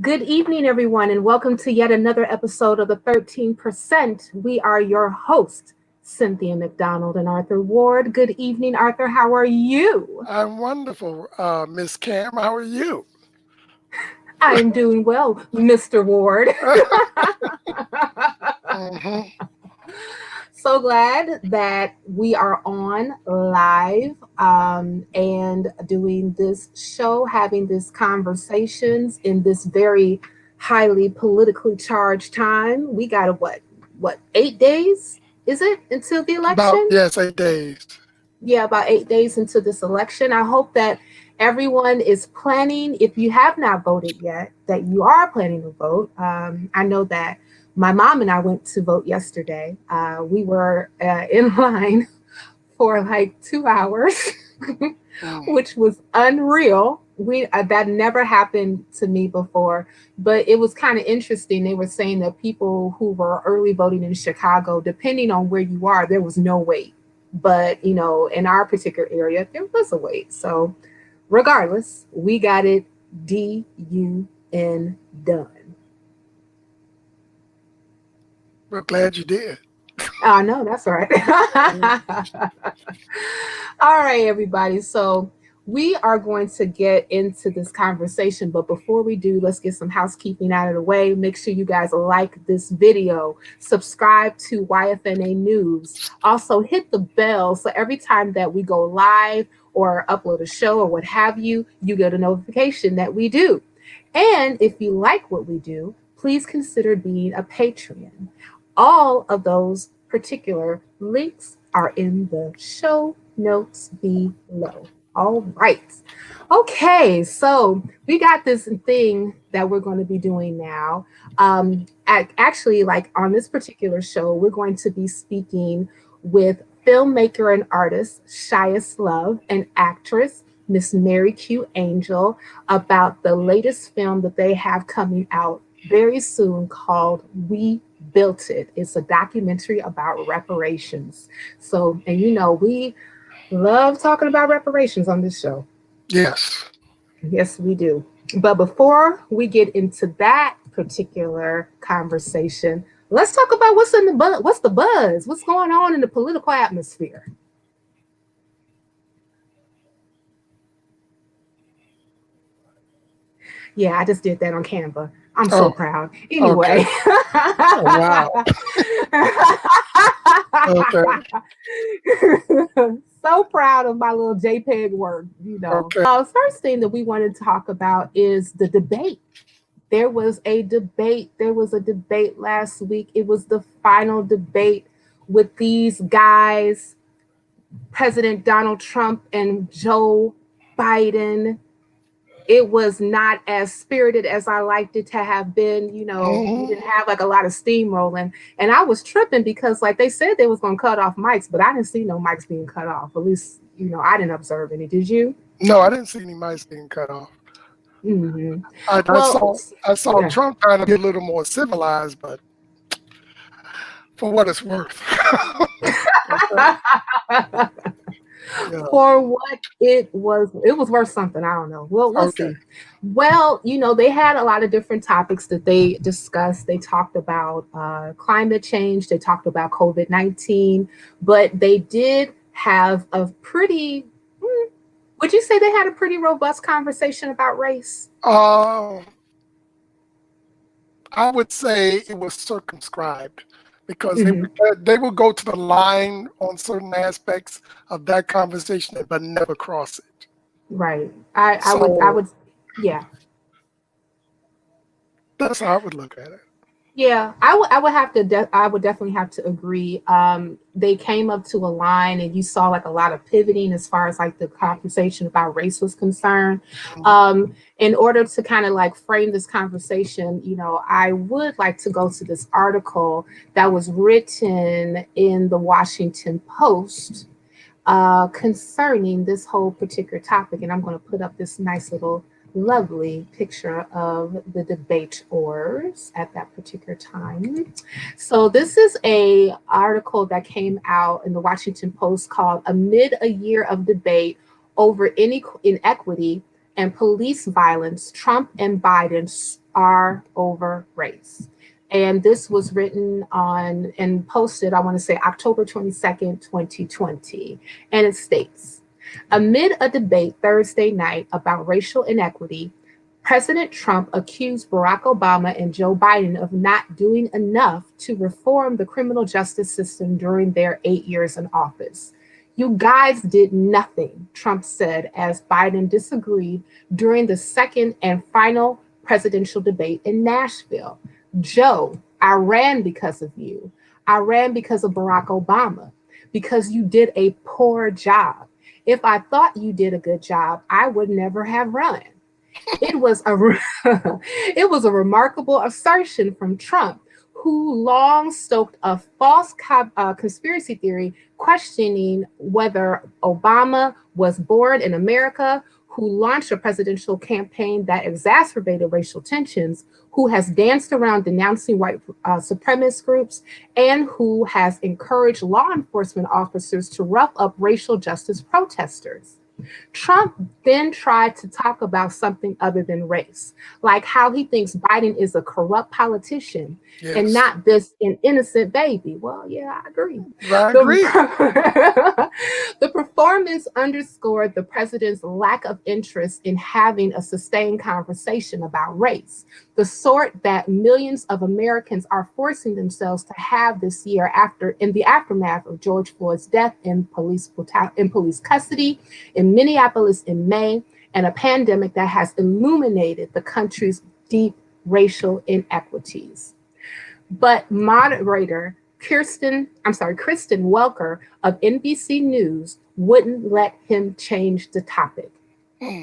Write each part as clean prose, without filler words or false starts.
Good evening, everyone, and welcome to yet another episode of the 13%. We are your hosts, Cynthia McDonald and Arthur Ward. Good evening, Arthur. How are you? I'm wonderful, Miss Cam. How are you? I'm doing well, Mr. Ward. Mhm. So glad that we are on live and doing this show, having these conversations in this very highly politically charged time. We got what, 8 days? Is it until the About, election? yes, 8 days. Yeah, about 8 days into this election. I hope that everyone is planning, if you have not voted yet, that you are planning to vote. I know that my mom and I went to vote yesterday. We were in line for like 2 hours, Mm. which was unreal. We That never happened to me before, but it was kind of interesting. They were saying that people who were early voting in Chicago, depending on where you are, there was no wait. But in our particular area, there was a wait. So, regardless, we got it done. We're glad you did. I know that's right. Mm. All right, everybody. So we are going to get into this conversation, but before we do, let's get some housekeeping out of the way. Make sure you guys like this video, subscribe to YFNA News, also hit the bell so every time that we go live or upload a show or what have you, you get a notification that we do. And if you like what we do, please consider being a Patreon. All of those particular links are in the show notes below. All right. Okay, so we got this thing that we're going to be doing now. Actually, like on this particular show, we're going to be speaking with filmmaker and artist Chiest Love and actress Miss Mary Q Angel about the latest film that they have coming out very soon called We Built It. It's a documentary about reparations. So, and we love talking about reparations on this show. Yes. Yes, we do. But before we get into that particular conversation, let's talk about what's in the buzz. What's the buzz? What's going on in the political atmosphere? Yeah, I just did that on Canva. I'm so Oh, proud. okay. Anyway. Oh, wow. Okay. So proud of my little JPEG work. Okay. First thing that we wanted to talk about is the debate. There was a debate. There was a debate last week. It was the final debate with these guys, President Donald Trump and Joe Biden. It was not as spirited as I liked it to have been. We Mhm. didn't have like a lot of steam rolling. And I was tripping because like they said they was gonna cut off mics, but I didn't see no mics being cut off. At least, I didn't observe any. Did you? No, I didn't see any mice being cut off. Hmm. I, I Well, saw I saw yeah. Trump trying to be a little more civilized, but for what it's worth. Okay. Yeah. For what it was worth something. I don't know. Well, we'll Okay. see. Well, they had a lot of different topics that they discussed. They talked about climate change. They talked about COVID-19, but they did have a pretty. Would you say they had a pretty robust conversation about race? Uh, I would say it was circumscribed because Hmm. they would go to the line on certain aspects of that conversation, but never cross it. Right. I would. So Yeah. that's how I would look at it. Yeah, I would definitely have to agree. They came up to a line, and you saw like a lot of pivoting as far as like the conversation about race was concerned. Mhm. In order to kind of like frame this conversation, I would like to go to this article that was written in the Washington Post concerning this whole particular topic, and I'm going to put up this nice little lovely picture of the debaters at that particular time. So this is a article that came out in the Washington Post called "Amid a Year of Debate Over Inequity and Police Violence, Trump and Biden are over race. And this was written on and posted, I want to say October 22nd, 2020. And it states, amid a debate Thursday night about racial inequity, President Trump accused Barack Obama and Joe Biden of not doing enough to reform the criminal justice system during their 8 years in office. You guys did nothing, Trump said as Biden disagreed during the second and final presidential debate in Nashville. Joe, I ran because of you. I ran because of Barack Obama, because you did a poor job. If I thought you did a good job, I would never have run. It was a it was a remarkable assertion from Trump, who long stoked a false conspiracy theory questioning whether Obama was born in America, who launched a presidential campaign that exacerbated racial tensions, who has danced around denouncing white supremacist groups, and who has encouraged law enforcement officers to rough up racial justice protesters. Trump then tried to talk about something other than race, like how he thinks Biden is a corrupt politician and Yes, not this an innocent baby. Well, yeah, I agree. I agree. The, the performance underscored the president's lack of interest in having a sustained conversation about race, the sort that millions of Americans are forcing themselves to have this year after in the aftermath of George Floyd's death in police custody in Minneapolis in May, and a pandemic that has illuminated the country's deep racial inequities. But moderator Kristen Welker of NBC News wouldn't let him change the topic.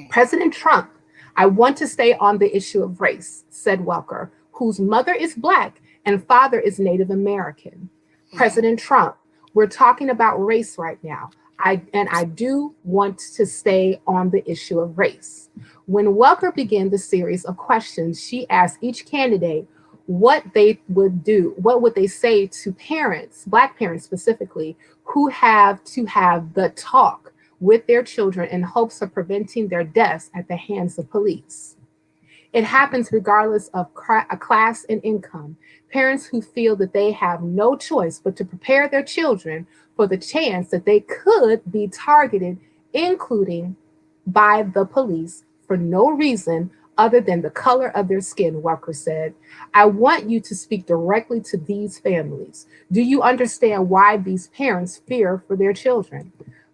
President Trump, I want to stay on the issue of race, said Welker, whose mother is Black and father is Native American. President Trump, we're talking about race right now. I do want to stay on the issue of race. When Welker began the series of questions, she asked each candidate what they would do, what would they say to parents, Black parents specifically, who have to have the talk with their children in hopes of preventing their deaths at the hands of police. It happens regardless of class and income. Parents who feel that they have no choice but to prepare their children for the chance that they could be targeted, including by the police, for no reason other than the color of their skin, Walker said. I want you to speak directly to these families. Do you understand why these parents fear for their children?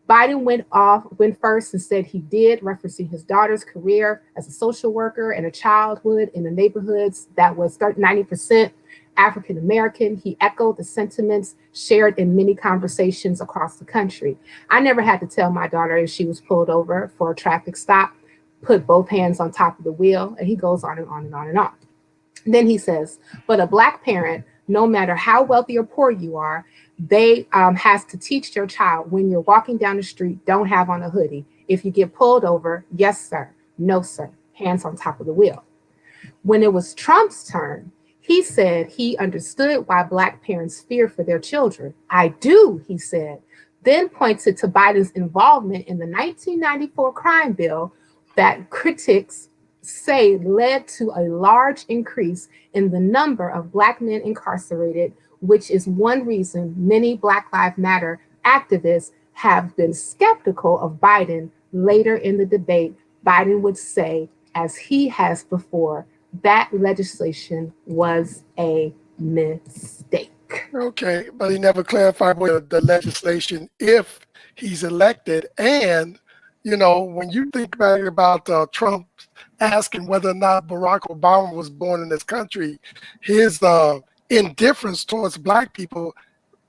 Biden went first and said he did, referencing his daughter's career as a social worker and a childhood in the neighborhoods that was 90% African American. He echoed the sentiments shared in many conversations across the country. I never had to tell my daughter if she was pulled over for a traffic stop, put both hands on top of the wheel, and he goes on and on and on and on. Then he says, but a Black parent, no matter how wealthy or poor you are, they has to teach your child when you're walking down the street, don't have on a hoodie. If you get pulled over, yes, sir. No, sir. Hands on top of the wheel. When it was Trump's turn, he said he understood why Black parents fear for their children. I do, he said, then pointed to Biden's involvement in the 1994 crime bill that critics say led to a large increase in the number of Black men incarcerated, which is one reason many Black Lives Matter activists have been skeptical of Biden. Later in the debate, Biden would say, as he has before, that legislation was a mistake. Okay, but he never clarified what the legislation if he's elected. And, when you think back about Trump asking whether or not Barack Obama was born in this country, his indifference towards Black people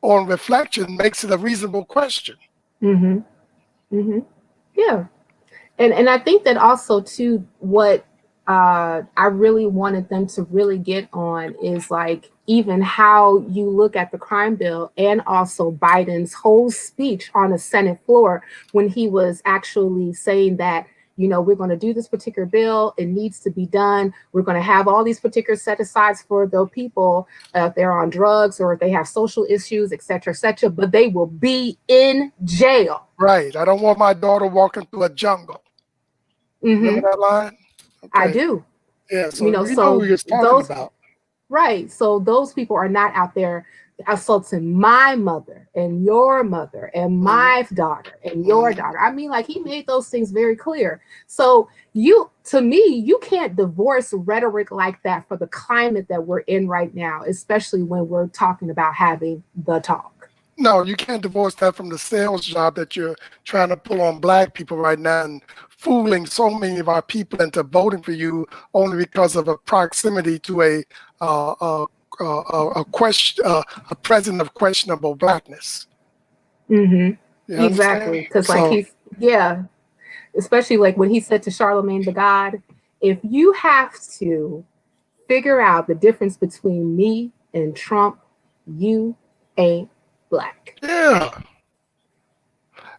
on reflection makes it a reasonable question. Mm-hmm. Mm-hmm. Yeah. And I think that also too what I really wanted them to really get on is like even how you look at the crime bill and also Biden's whole speech on the Senate floor when he was actually saying that we're going to do this particular bill. It needs to be done. We're going to have all these particular set asides for the people if they're on drugs or if they have social issues, et cetera, but they will be in jail. Right. I don't want my daughter walking through a jungle. Mm-hmm. Remember that line? I Okay. do. Yeah, You so know, we know who so you're talking those about. right. So those people are not out there assaulting my mother and your mother and Mhm, my daughter and your mhm. daughter. I mean, like he made those things very clear. So you, to me, you can't divorce rhetoric like that for the climate that we're in right now, especially when we're talking about having the talk. No, you can't divorce that from the sales job that you're trying to pull on black people right now and fooling so many of our people into voting for you only because of a proximity to uh, uh, a president of questionable blackness. Mm-hmm. You Exactly. understand? Because, like, So yeah, especially like when he said to Charlemagne the God, if you have to figure out the difference between me and Trump, you ain't black. yeah,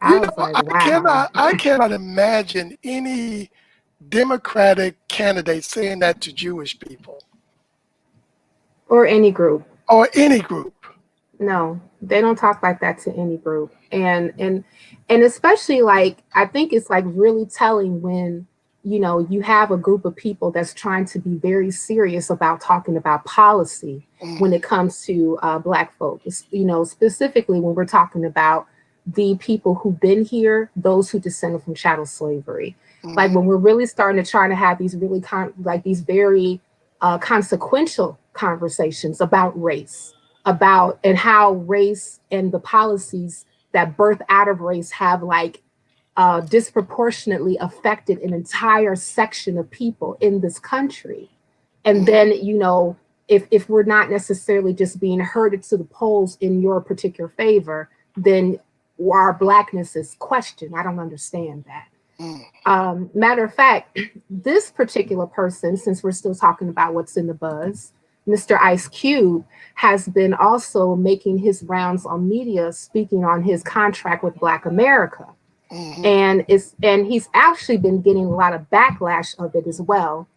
I was like, wow. I cannot imagine any Democratic candidate saying that to Jewish people Or any group. or any group. No, they don't talk like that to any group. And especially like I think it's like really telling when you have a group of people that's trying to be very serious about talking about policy when it comes to black folks. Specifically when we're talking about the people who've been here, those who descended from chattel slavery. Like Mhm. when we're really starting to try to have these really like these very consequential conversations about race, about and how race and the policies that birth out of race have like disproportionately affected an entire section of people in this country. And Mhm. then, if we're not necessarily just being herded to the polls in your particular favor, then our blackness is questioned. I don't understand that. Mhm. Matter of fact, this particular person, since we're still talking about what's in the buzz, Mr. Ice Cube has been also making his rounds on media, speaking on his contract with Black America, Mhm. and he's actually been getting a lot of backlash of it as well,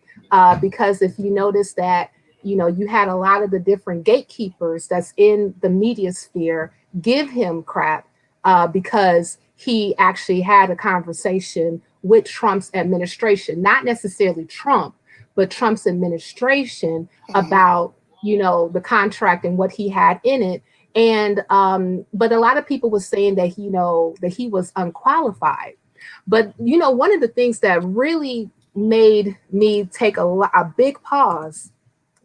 because if you notice that you had a lot of the different gatekeepers that's in the media sphere give him crap because he actually had a conversation with Trump's administration, not necessarily Trump, but Trump's administration Mhm. about the contract and what he had in it. And but a lot of people were saying that that he was unqualified. But one of the things that really made me take a big pause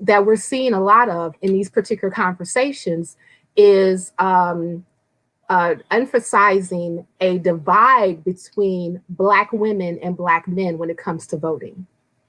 that we're seeing a lot of in these particular conversations is emphasizing a divide between Black women and Black men when it comes to voting,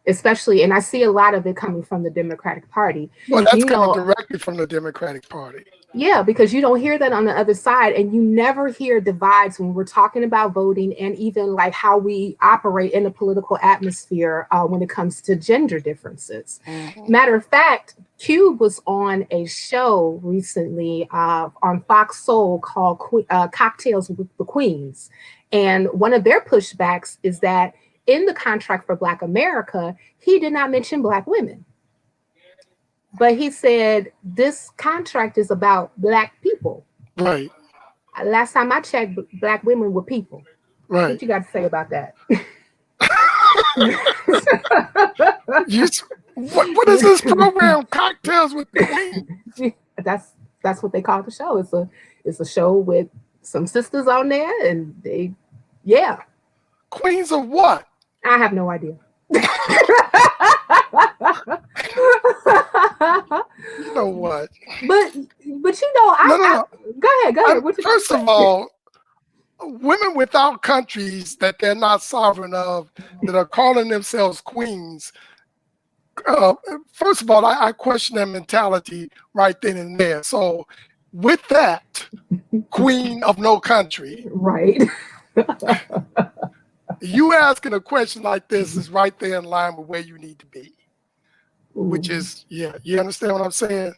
especially, and I see a lot of it coming from the Democratic Party. Well, that's You coming know, directly from the Democratic Party. yeah, because you don't hear that on the other side, and you never hear divides when we're talking about voting and even like how we operate in the political atmosphere when it comes to gender differences. Mhm. Matter of fact, Cube was on a show recently on Fox Soul called Cocktails with the Queens. And one of their pushbacks is that in the contract for Black America, he did not mention Black women, but he said this contract is about Black people. Right, Last time I checked, Black women were people. What right. you got to say about that? You, what is this program? Cocktails with the Queen. that's that's what they call the show. It's a show with some sisters on there, and they, yeah, Queens of what? I have no idea. You know what? but No, no, I no. go ahead. What you got to First of say? all, women without countries that they're not sovereign of, that are calling themselves queens. Uh, First of all, I question their mentality right then and there. So, with that, queen of no country, Right. you asking a question like this is right there in line with where you need to be, which Ooh, is, yeah, you understand what I'm saying?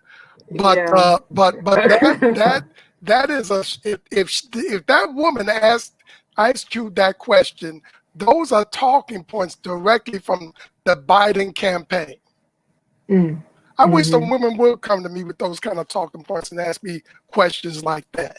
yeah. But that is a if that woman asked Ice Cube that question, those are talking points directly from the Biden campaign. Mm, I wish hmm. some women would come to me with those kind of talking points and ask me questions like that.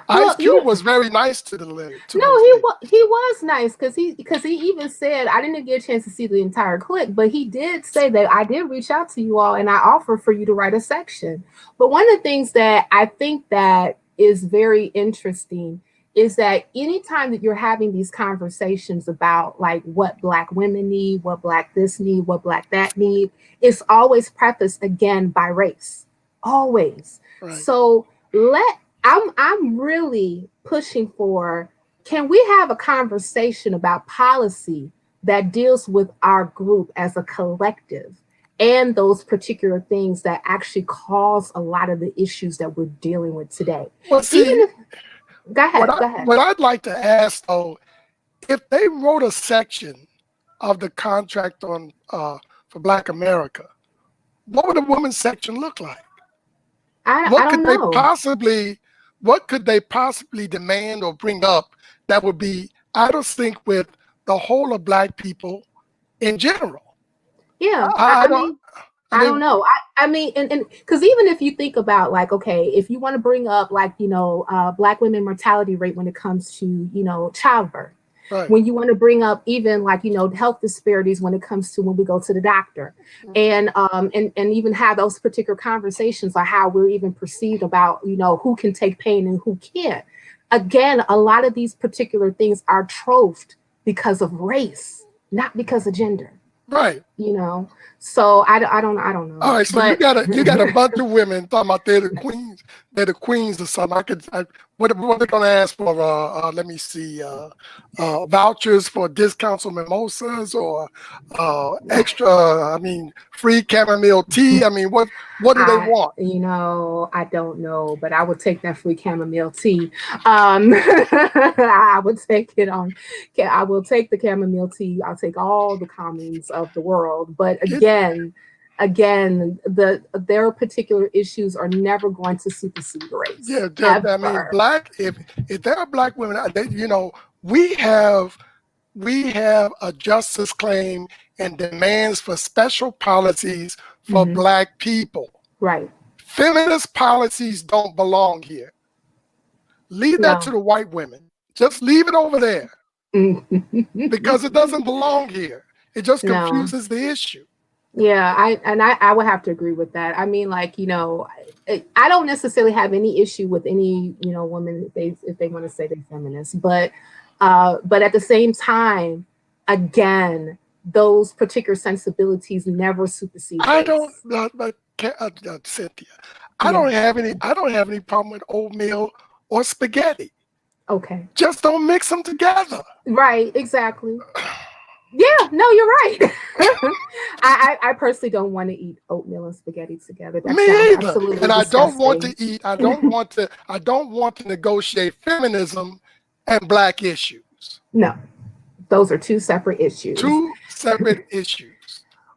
Ice Well, Cube was very nice to to no, those ladies. he was nice because he even said, I didn't get a chance to see the entire clip, but he did say that I did reach out to you all and I offer for you to write a section. But one of the things that I think that is very interesting is that anytime that you're having these conversations about like what Black women need, what Black this need, what Black that need, it's always prefaced again by race, always. Right. So let I'm really pushing for, can we have a conversation about policy that deals with our group as a collective and those particular things that actually cause a lot of the issues that we're dealing with today? Well, Even see, if, go ahead, go ahead. what I'd like to ask though, if they wrote a section of the contract on for Black America, what would a women's section look like? I What don't could they know. possibly what could they possibly demand or bring up that would be out of sync with the whole of Black people in general? Yeah, I don't. I I don't mean, know. I mean, and because even if you think about like, okay, if you want to bring up like, Black women mortality rate when it comes to, childbirth, right. when you want to bring up even like, health disparities when it comes to when we go to the doctor, and even have those particular conversations on how we're even perceived about, who can take pain and who can't. Again, a lot of these particular things are trophed because of race, not because of gender, Right. you know. So I don't All know, right, so but you got a bunch of women talking about they're the queens or something. What are they gonna ask for? Let me see, vouchers for discounts on mimosas or extra. I mean, free chamomile tea. I mean, what do they want? I don't know, but I would take that free chamomile tea. I would take it on. I will take the chamomile tea. I'll take all the commons of the world. But It, again, their particular issues are never going to supersede race yeah, I mean, ever. black. If there are Black women, we have a justice claim and demands for special policies for Hmm. Black people. Right. Feminist policies don't belong here. Leave that to No. the white women. Just leave it over there because it doesn't belong here. It just No. confuses the issue. Yeah, I would have to agree with that. I mean, like, I don't necessarily have any issue with any, woman if they want to say they're feminist, but at the same time, again, those particular sensibilities never supersede I don't, race. Cynthia. Yeah. I don't have any problem with oatmeal or spaghetti. Okay. Just don't mix them together. Right. Exactly. Yeah. No, you're right. I personally don't want to eat oatmeal and spaghetti together. That sounds Me either. absolutely And I don't want to disgusting. eat. I don't want to negotiate feminism and Black issues. No, those are two separate issues. Two separate issues.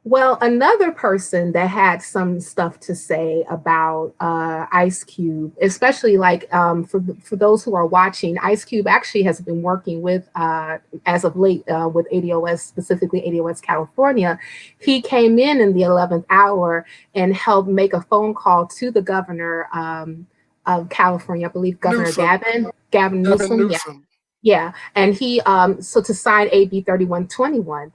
Well, another person that had some stuff to say about Ice Cube, especially like for those who are watching, Ice Cube actually has been working with as of late with ADOS, specifically ADOS California. He came in the 11th hour and helped make a phone call to the governor of California, I believe Governor Newsom. Gavin Gavin Newsom. Yeah, Newsom. yeah, and he so to sign AB 3121,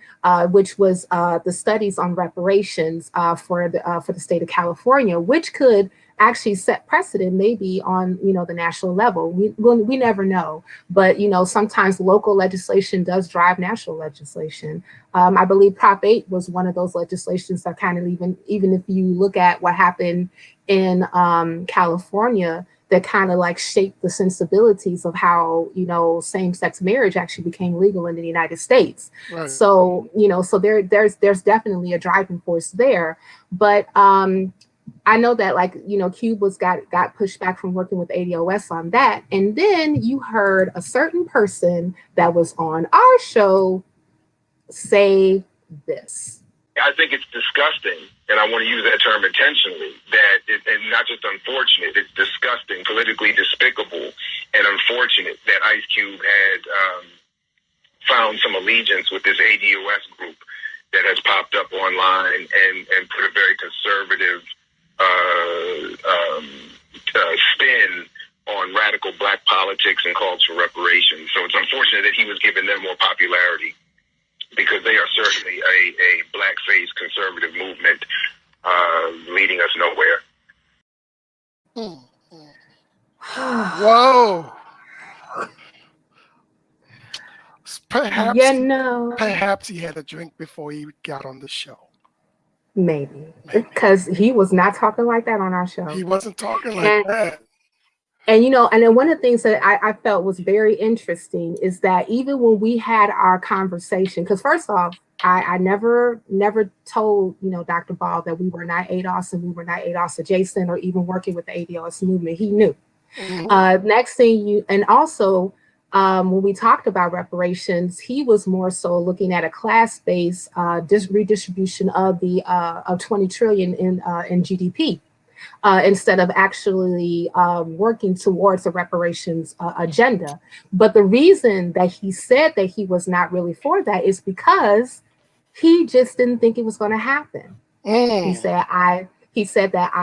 which was the studies on reparations for the state of California, which could actually set precedent maybe on the national level. We never know, but sometimes local legislation does drive national legislation. I believe Prop 8 was one of those legislations that kind of even if you look at what happened in California, that kind of like shaped the sensibilities of how same-sex marriage actually became legal in the United States. Right. So so there's definitely a driving force there. But I know that like Cube got pushed back from working with ADOS on that, and then you heard a certain person that was on our show say this. I think it's disgusting, and I want to use that term intentionally, and not just unfortunate, it's disgusting, politically despicable, and unfortunate that Ice Cube had found some allegiance with this ADOS group that has popped up online and put a very conservative spin on radical Black politics and calls for reparations. So it's unfortunate that he was given them more popularity, because they are certainly a black-faced conservative movement leading us nowhere. Whoa. Perhaps he had a drink before he got on the show. Maybe. Because he was not talking like that on our show. He wasn't talking like that. And and then one of the things that I felt was very interesting is that even when we had our conversation, because first off, I never told Dr. Ball that we were not ADOS and we were not ADOS adjacent or even working with the ADOS movement. He knew. Next thing and also when we talked about reparations, he was more so looking at a class-based redistribution of the of 20 trillion in GDP. Instead of actually working towards a reparations agenda. But the reason that he said that he was not really for that is because he just didn't think it was going to happen. He said that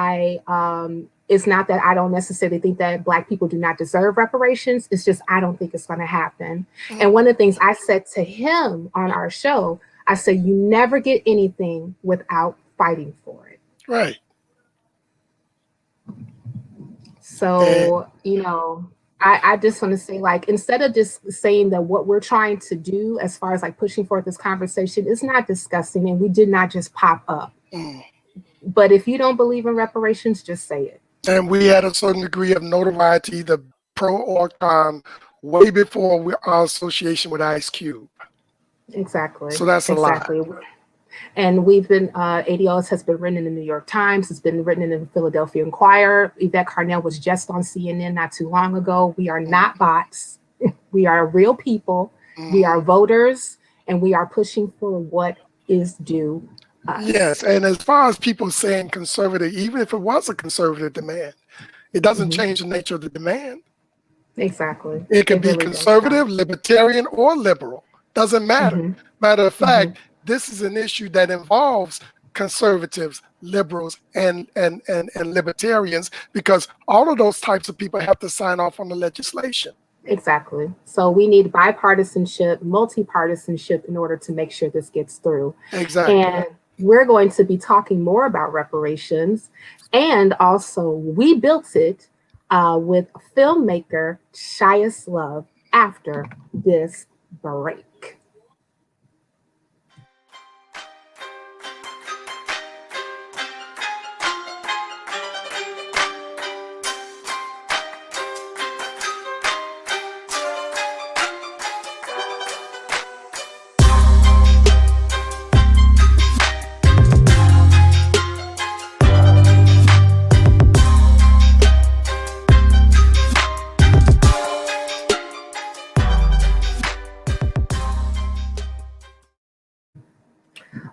it's not that I don't necessarily think that Black people do not deserve reparations. It's just I don't think it's going to happen. And one of the things I said to him on our show, I said, you never get anything without fighting for it. Right. So, I just want to say, like, instead of just saying that what we're trying to do as far as like pushing forth this conversation is not disgusting and we did not just pop up. But if you don't believe in reparations, just say it. And we had a certain degree of notoriety, the pro or con, way before our association with Ice Cube. Exactly. So that's a lot. And we've been, ADOS has been written in the New York Times. It's been written in the Philadelphia Inquirer. Yvette Carnell was just on CNN not too long ago. We are not bots. We are real people. We are voters, and we are pushing for what is due us. Yes, and as far as people saying conservative, even if it was a conservative demand, it doesn't change the nature of the demand. Exactly. It could be really conservative, libertarian, or liberal. Doesn't matter. Matter of fact, this is an issue that involves conservatives, liberals, and libertarians, because all of those types of people have to sign off on the legislation. Exactly. So we need bipartisanship, multi-partisanship in order to make sure this gets through. Exactly. And we're going to be talking more about reparations, and also We Built It with filmmaker Chiest Love after this break.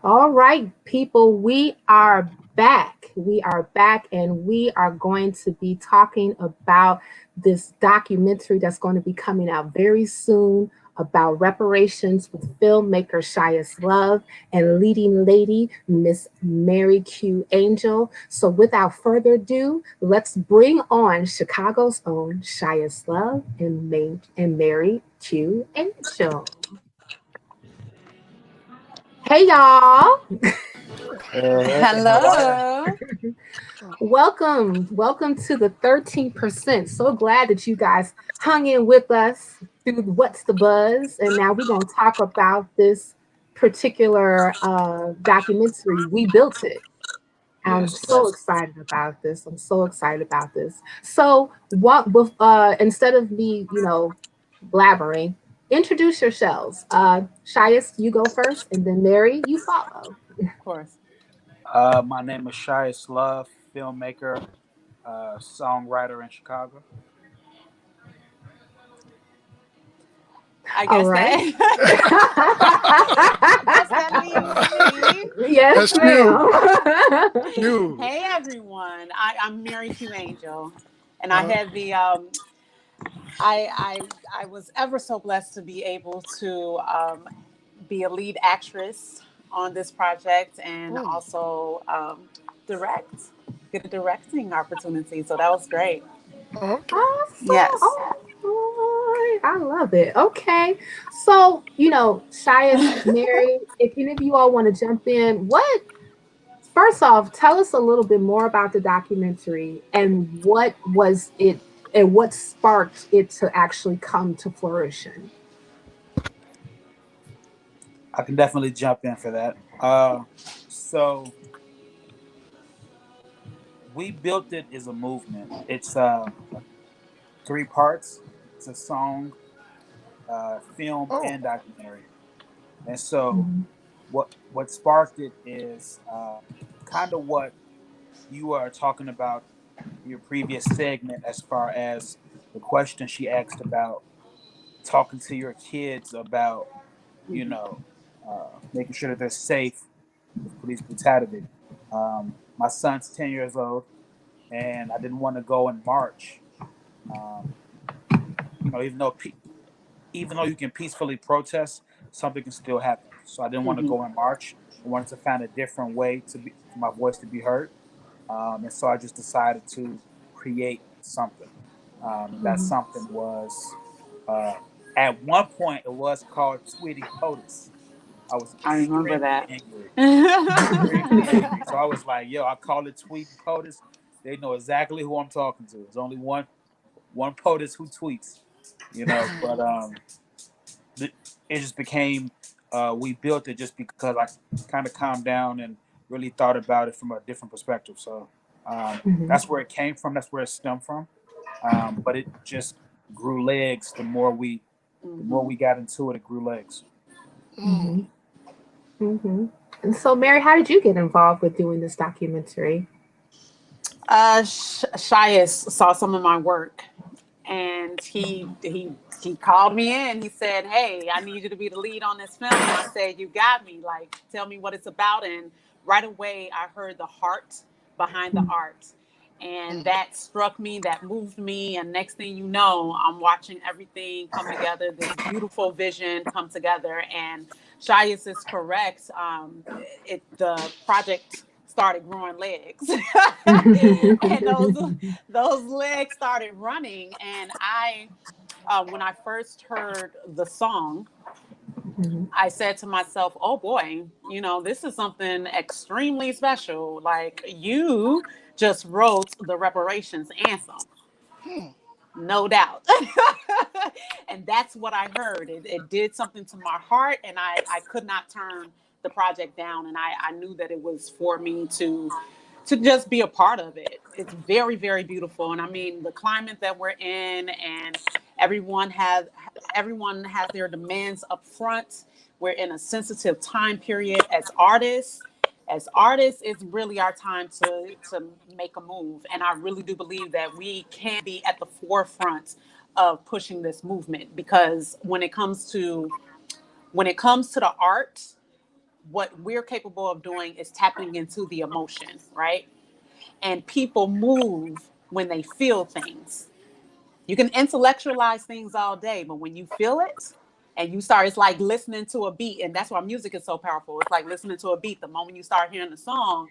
All right, people, we are back. We are back, and we are going to be talking about this documentary that's going to be coming out very soon about reparations with filmmaker Chiest Love and leading lady Miss Mary Q. Angel. So without further ado, let's bring on Chicago's own Chiest Love and Mary Q. Angel. Hey, y'all. Hello. Welcome to the 13%. So glad that you guys hung in with us through What's the Buzz. And now we're going to talk about this particular documentary, We Built It. I'm so excited about this. So what instead of me, blabbering, introduce yourselves. Chiest, you go first, and then Mary, you follow. Of course. My name is Chiest Love, filmmaker, songwriter in Chicago. I guess that means me. Yes, ma'am. You. Hey, everyone. I'm Mary Q. Angel, and I had the I was ever so blessed to be able to be a lead actress on this project and also get a directing opportunity. So that was great. Okay. Yes. I love it. Okay. So, Chiest, Mary, if any of you all want to jump in, first off, tell us a little bit more about the documentary and what was it and what sparked it to actually come to fruition. I can definitely jump in for that. So we built it as a movement. It's three parts. It's a song, film, Oh, and documentary. And so Mhm. what sparked it is kind of what you are talking about your previous segment, as far as the question she asked about talking to your kids about, you Mm-hmm. know, making sure that they're safe with police brutality. My son's 10 years old, and I didn't want to go in March. Um, even though you can peacefully protest, something can still happen. So I didn't want to Mm-hmm. go in March. I wanted to find a different way for my voice to be heard, and so I just decided to create something. And that Mhm. something was, uh, at one point, it was called Tweety POTUS. I was I remember extremely that. angry, extremely angry. So I was like, "Yo, I call it Tweety POTUS. They know exactly who I'm talking to. There's only one POTUS who tweets, But it just became, we built it just because I kind of calmed down and really thought about it from a different perspective. So Mhm. that's where it came from. That's where it stemmed from. But it just grew legs. The more we got into it, it grew legs. mm. Mhm. Mhm. And so, Mary, how did you get involved with doing this documentary? Shias saw some of my work, and he called me in. He said, "Hey, I need you to be the lead on this film." I said, "You got me. Like, tell me what it's about." And right away, I heard the heart behind the art, and that struck me. That moved me. And next thing you know, I'm watching everything come together. This beautiful vision come together. And Shias is correct. The project started growing legs, and those legs started running. And when I first heard the song, Mhm. I said to myself, "Oh boy, this is something extremely special. Like, you just wrote the reparations anthem." No doubt. And that's what I heard. It did something to my heart, and I could not turn the project down. And I knew that it was for me to just be a part of it. It's very, very beautiful. And I mean, the climate that we're in, and everyone has everyone has their demands up front. We're in a sensitive time period as artists. It's really our time to make a move. And I really do believe that we can be at the forefront of pushing this movement, because when it comes to the art, what we're capable of doing is tapping into the emotion, right? And people move when they feel things. You can intellectualize things all day, but when you feel it and you start, it's like listening to a beat. And that's why music is so powerful. It's like listening to a beat. The moment you start hearing the song,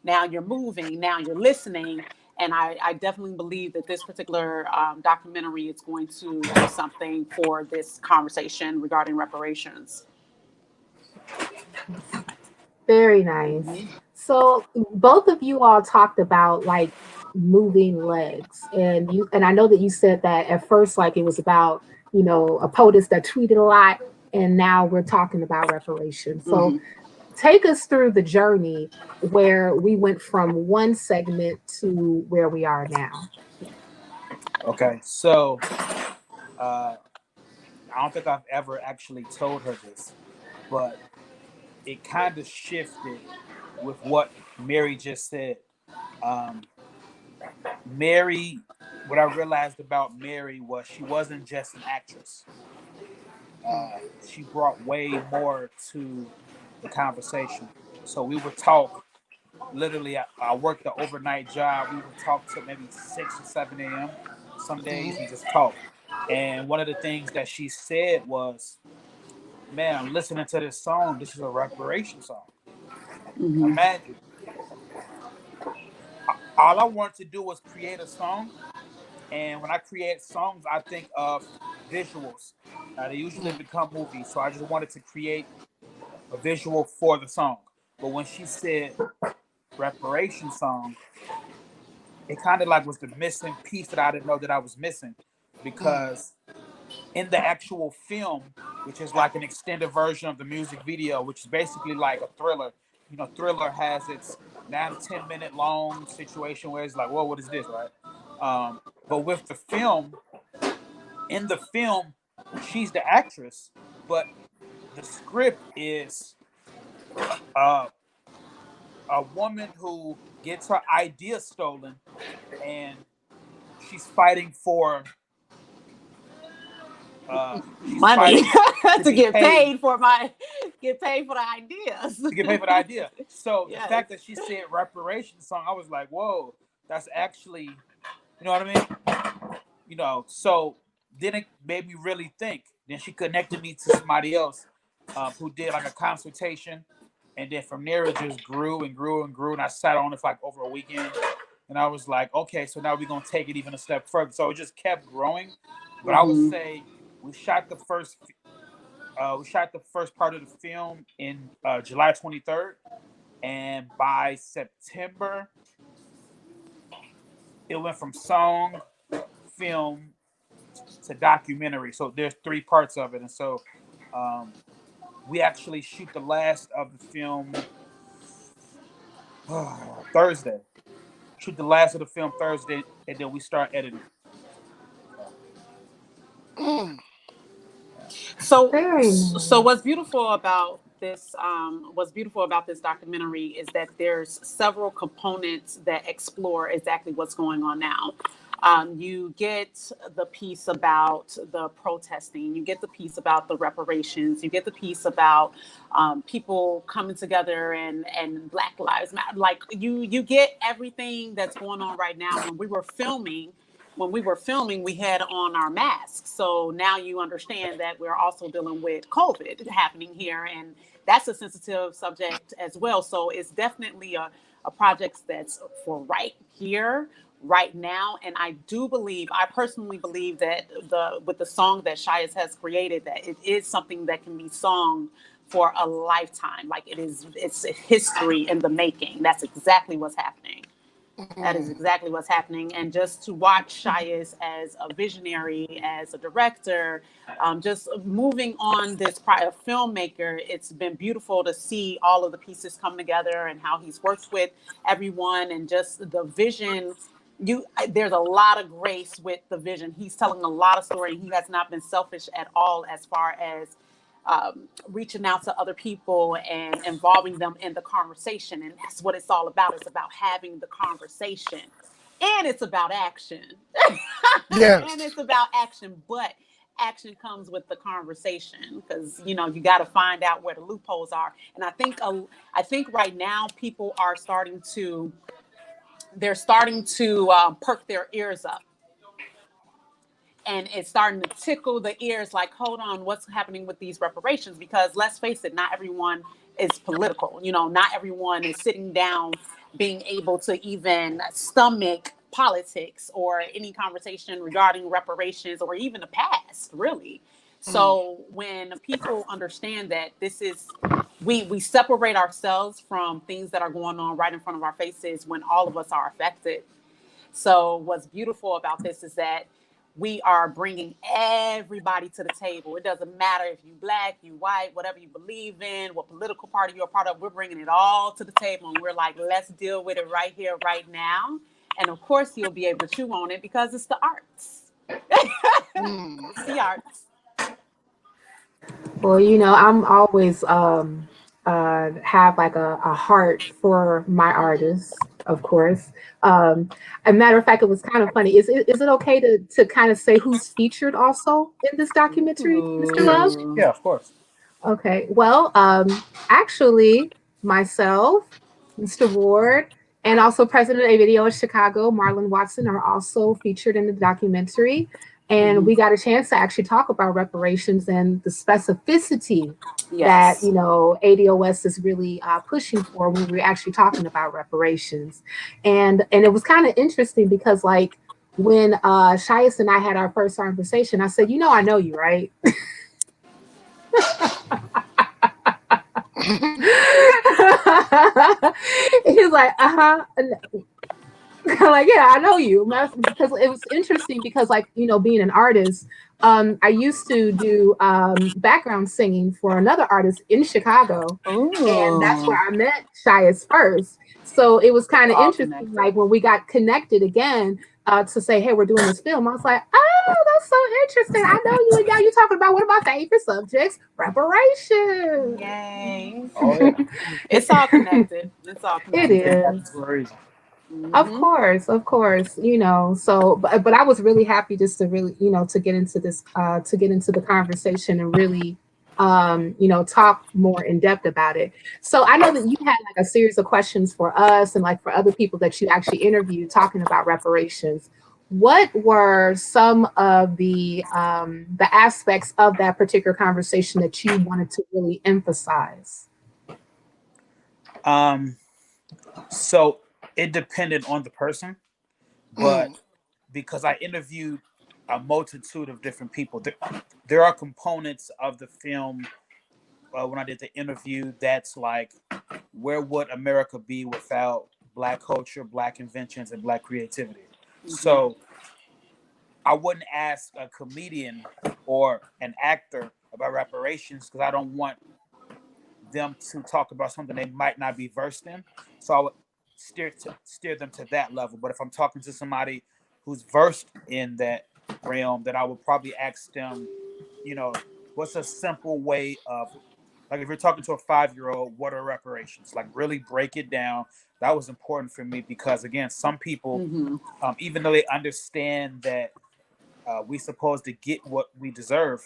now you're moving, now you're listening. And I definitely believe that this particular documentary is going to do something for this conversation regarding reparations. Very nice. So both of you all talked about like moving legs, and I know that you said that at first like it was about a POTUS that tweeted a lot, and now we're talking about reparations. So Mm-hmm. take us through the journey where we went from one segment to where we are now. Okay, so uh, I don't think I've ever actually told her this, but it kind of shifted with what Mary just said. Um, Mary, what I realized about Mary was she wasn't just an actress. She brought way more to the conversation. So we would talk. Literally, I worked the overnight job. We would talk till maybe 6 or 7 a.m. some days and just talk. And one of the things that she said was, "Man, I'm listening to this song. This is a reparation song. Mm-hmm. Imagine, all I wanted to do was create a song, And when I create songs, I think of visuals. They usually become movies. So I just wanted to create a visual for the song. But when she said reparation song, it kind of like was the missing piece that I didn't know that I was missing, because in the actual film, which is like an extended version of the music video, which is basically like a thriller. You know, Thriller has its 9 to 10 minute long situation where it's like, whoa, what is this, right? But with the film, in the film, she's the actress, but the script is uh, a woman who gets her idea stolen, and she's fighting for she's Money fighting to to be paid get paid for the ideas. to get paid for the idea. So the Yes. fact that she said reparations song, I was like, whoa, that's actually, you know what I mean? You know, so then it made me really think. Then she connected me to somebody else who did like a consultation. And then from there, it just grew and grew and grew. And I sat on it for like over a weekend. And I was like, okay, so now we're going to take it even a step further. So it just kept growing. But I would say we shot the first part of the film in July 23rd. And by September, it went from song, film, to documentary. So there's 3 parts of it. And so we actually shoot the last of the film Thursday. Shoot the last of the film Thursday, and then we start editing. So Very so nice. what's beautiful about this documentary is that there's several components that explore exactly what's going on now. You get the piece about the protesting, you get the piece about the reparations, you get the piece about people coming together and Black Lives Matter. Like you get everything that's going on right now. When we were filming, we had on our masks. So now you understand that we're also dealing with COVID happening here. And that's a sensitive subject as well. So it's definitely a project that's for right here, right now. And I personally believe that with the song that Chiest has created, that it is something that can be sung for a lifetime. Like it's a history in the making. That's exactly what's happening. That is exactly what's happening. And just to watch Chiest as a visionary, as a director, just moving on this prior filmmaker, it's been beautiful to see all of the pieces come together and how he's worked with everyone and just the vision. There's a lot of grace with the vision. He's telling a lot of story. He has not been selfish at all as far as reaching out to other people and involving them in the conversation. And that's what it's all about. It's about having the conversation. And it's about action. Yes. And it's about action, but action comes with the conversation because you got to find out where the loopholes are. And I think right now people are starting to perk their ears up, and it's starting to tickle the ears like, hold on, what's happening with these reparations? Because let's face it, not everyone is political. Not everyone is sitting down being able to even stomach politics or any conversation regarding reparations or even the past, really. So when people understand that this is, we separate ourselves from things that are going on right in front of our faces when all of us are affected. So what's beautiful about this is that we are bringing everybody to the table. It doesn't matter if you Black, you white, whatever you believe in, what political party you're a part of. We're bringing it all to the table, and we're like, let's deal with it right here, right now. And of course, you'll be able to chew on it because it's the arts. It's the arts. Well, I'm always have like a heart for my artists, of course. A matter of fact, it was kind of funny. Is it okay to kind of say who's featured also in this documentary, Mr. Love? Yes. Yeah, of course. Okay. Well, actually, myself, Mr. Ward, and also President of Video in Chicago, Marlon Watson, are also featured in the documentary. And we got a chance to actually talk about reparations and the specificity that Yes. ADOS is really pushing for when we're actually talking about reparations. And it was kind of interesting because, like, when Chiest and I had our first conversation, I said, I know you, right? He's like, uh-huh. Like, yeah, I know you. Because it was interesting because, like, being an artist, I used to do background singing for another artist in Chicago, and that's where Ooh, I met Shias first. So it was kind we're of all interesting, connected. like when we got connected again, to say, "Hey, we're doing this film." I was like, "Oh, that's so interesting. I know you, and now you're talking about one of my favorite subjects, reparations." Yay! Oh yeah, It's all connected. It's all It everything connected. is. happens for a reason. Hmm. Of course, so but I was really happy just to really, to get into this to get into the conversation and really talk more in depth about it. So I know that you had like a series of questions for us and like for other people that you actually interviewed talking about reparations. What were some of the aspects of that particular conversation that you wanted to really emphasize? Um, so it depended on the person, but Mm, because I interviewed a multitude of different people, there are components of the film when I did the interview that's like, where would America be without Black culture, Black inventions, and Black creativity? Hmm. So I wouldn't ask a comedian or an actor about reparations because I don't want them to talk about something they might not be versed in. So I would steer them to that level. But if I'm talking to somebody who's versed in that realm, then I would probably ask them, you know, what's a simple way of, like, if you're talking to a 5-year-old, what are reparations? Like, really break it down. That was important for me because, again, some people, Hmm. even though they understand that we supposed to get what we deserve,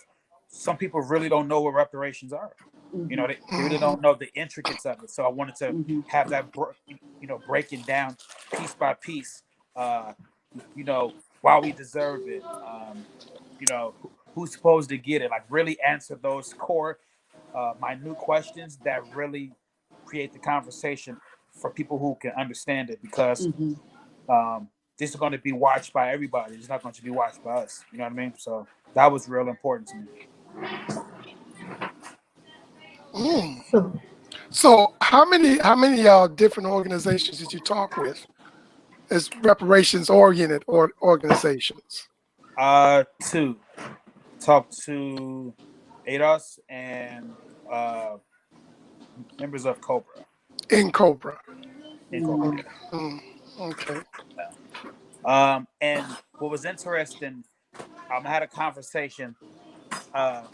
some people really don't know what reparations are. You know, Hmm. they really don't know the intricacies of it. So I wanted to Hmm. have that, breaking down piece by piece. Uh, why we deserve it. Who's supposed to get it? Like, really answer those core, minute questions that really create the conversation for people who can understand it. Because Hmm. um, this is going to be watched by everybody. It's not going to be watched by us. You know what I mean? So that was real important to me. mm. So So how many different organizations did you talk with as reparations oriented or organizations Two, talk to ADOS and uh, members of Cobra in Cobra? in Cobra. mm, Yeah. Mm, okay. And what was interesting, I had a conversation, uh,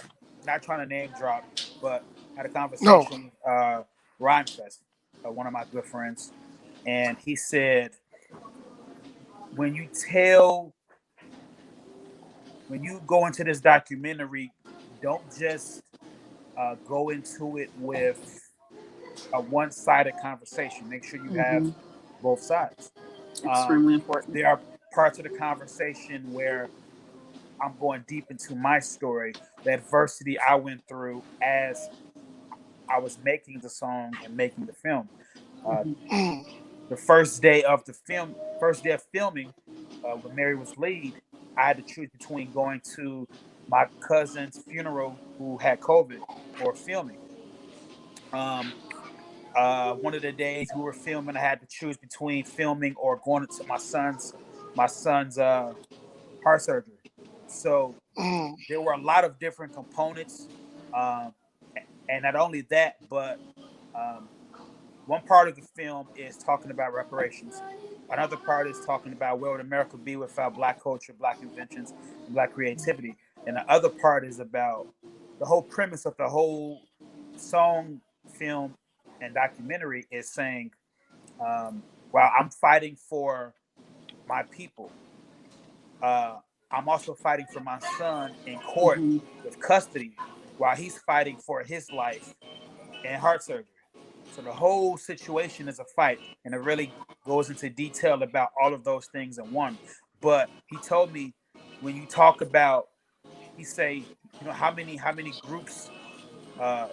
not trying to name drop, but had a No. conversation with Rhymefest, one of my good friends, and he said, when you tell, when you go into this documentary, don't just go into it with a one-sided conversation. Make sure you have Hmm. both sides. Um, Extremely important. there are parts of the conversation where I'm going deep into my story, the adversity I went through as I was making the song and making the film. Uh, Hmm. Mm, the first day of filming, when Mary was lead, I had to choose between going to my cousin's funeral who had COVID or filming. Um, one of the days we were filming, I had to choose between filming or going to my son's heart surgery. So mm, there were a lot of different components, um, and not only that, but um, one part of the film is talking about reparations. Another part is talking about where would America be without Black culture, Black inventions, and Black creativity. And the other part is about the whole premise of the whole song, film, and documentary is saying, while I'm fighting for my people, uh, I'm also fighting for my son in court Hmm. with custody while he's fighting for his life and heart surgery. So the whole situation is a fight, and it really goes into detail about all of those things in one. But he told me, when you talk about, he say, how many groups uh,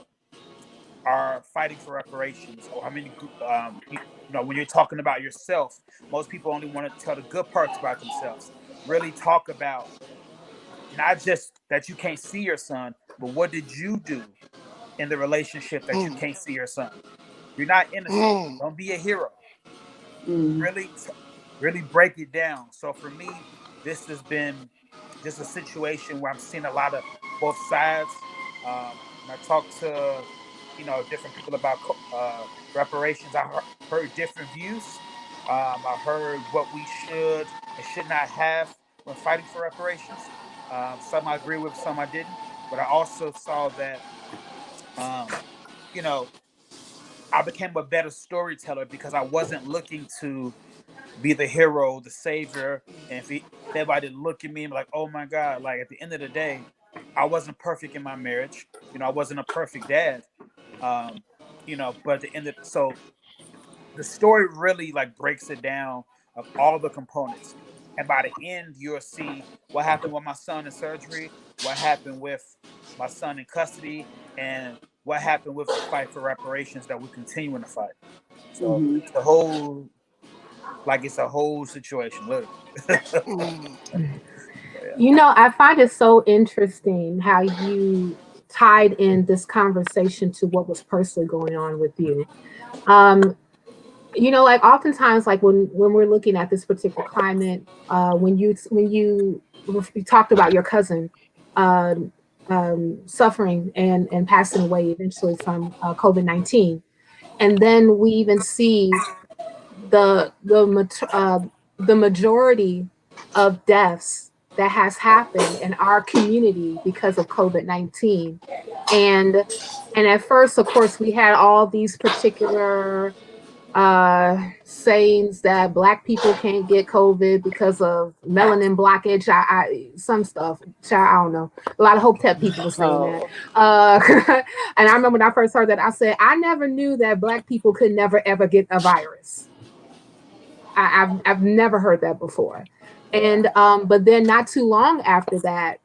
are fighting for reparations, or how many when you're talking about yourself, most people only want to tell the good parts about themselves. really talk about not just that you can't see your son, but what did you do in the relationship that you can't see your son? You're not innocent. Don't be a hero. Really, really break it down. So for me, this has been just a situation where I'm seeing a lot of both sides. When I talk to different people about reparations, I heard different views. I heard what we should and should not have when fighting for reparations. Some I agree with, some I didn't. But I also saw that you know I became a better storyteller because I wasn't looking to be the hero, the savior. And if everybody didn't look at me and be like, oh my God, like at the end of the day, I wasn't perfect in my marriage. I wasn't a perfect dad. Um, but at the end of so the story really like breaks it down of all the components. And by the end, you'll see what happened with my son in surgery, what happened with my son in custody, and what happened with the fight for reparations that we're continuing to fight. So it's a whole it's a whole situation, literally. You know, I find it so interesting how you tied in this conversation to what was personally going on with you. Um, you know, like oftentimes, like when we're looking at this particular climate, when you talked about your cousin um, suffering and passing away eventually from COVID-19, and then we even see the majority of deaths that has happened in our community because of COVID-19. And and at first, of course, we had all these particular sayings that black people can't get COVID because of melanin blockage. Some stuff, I don't know. A lot of Hotep people were saying that. And I remember when I first heard that, I said, I never knew that black people could never ever get a virus. I've never heard that before. And but then not too long after that,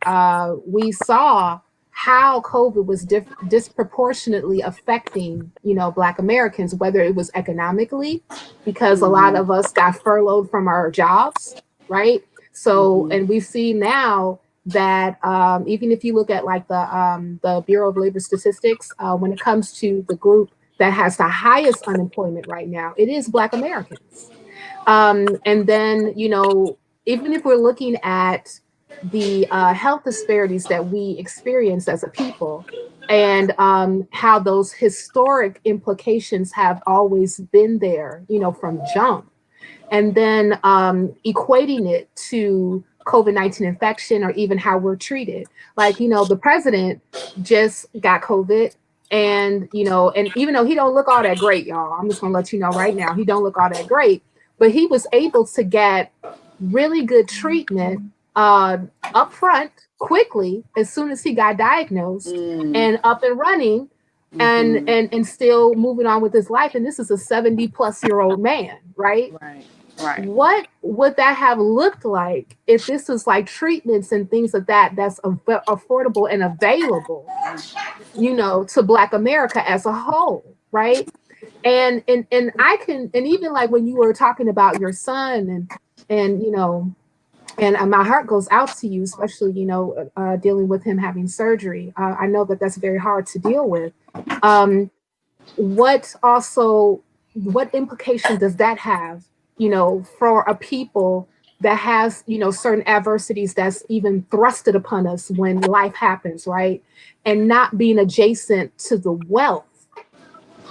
we saw how COVID was disproportionately affecting, Black Americans, whether it was economically, because a lot of us got furloughed from our jobs, right? So, and we see now that even if you look at like the Bureau of Labor Statistics, when it comes to the group that has the highest unemployment right now, it is Black Americans. And then, even if we're looking at the health disparities that we experience as a people, and how those historic implications have always been there, from jump, and then equating it to COVID-19 infection or even how we're treated. Like, the president just got COVID. And, and even though he don't look all that great, y'all, I'm just gonna let you know right now, he don't look all that great, but he was able to get really good treatment up front quickly as soon as he got diagnosed and up and running and still moving on with his life. And this is a 70-plus-year-old man, right? Right. What would that have looked like if this was like treatments and things like that's affordable and available, to Black America as a whole, right? And I can, and even like when you were talking about your son and my heart goes out to you, especially dealing with him having surgery. I know that that's very hard to deal with. What implication does that have, for a people that has, certain adversities that's even thrusted upon us when life happens, right? And not being adjacent to the wealth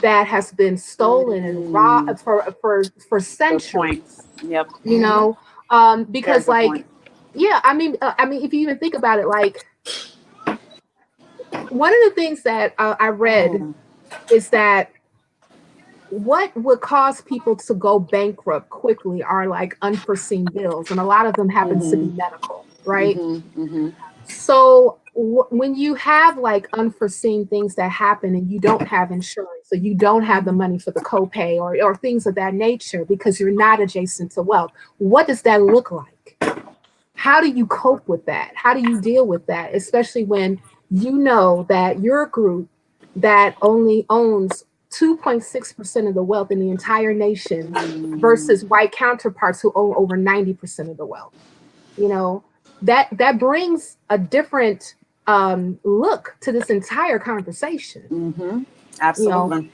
that has been stolen and robbed for centuries. Yep. Because like, yeah, I mean, if you even think about it, like one of the things that I read is that what would cause people to go bankrupt quickly are like unforeseen bills, and a lot of them happens to be medical, right? So when you have like unforeseen things that happen and you don't have insurance, or you don't have the money for the copay or things of that nature because you're not adjacent to wealth, what does that look like? How do you cope with that? How do you deal with that? Especially when you know that your group that only owns 2.6% of the wealth in the entire nation versus white counterparts who own over 90% of the wealth. You know, that brings a different look to this entire conversation. Mm-hmm. You know, Absolutely.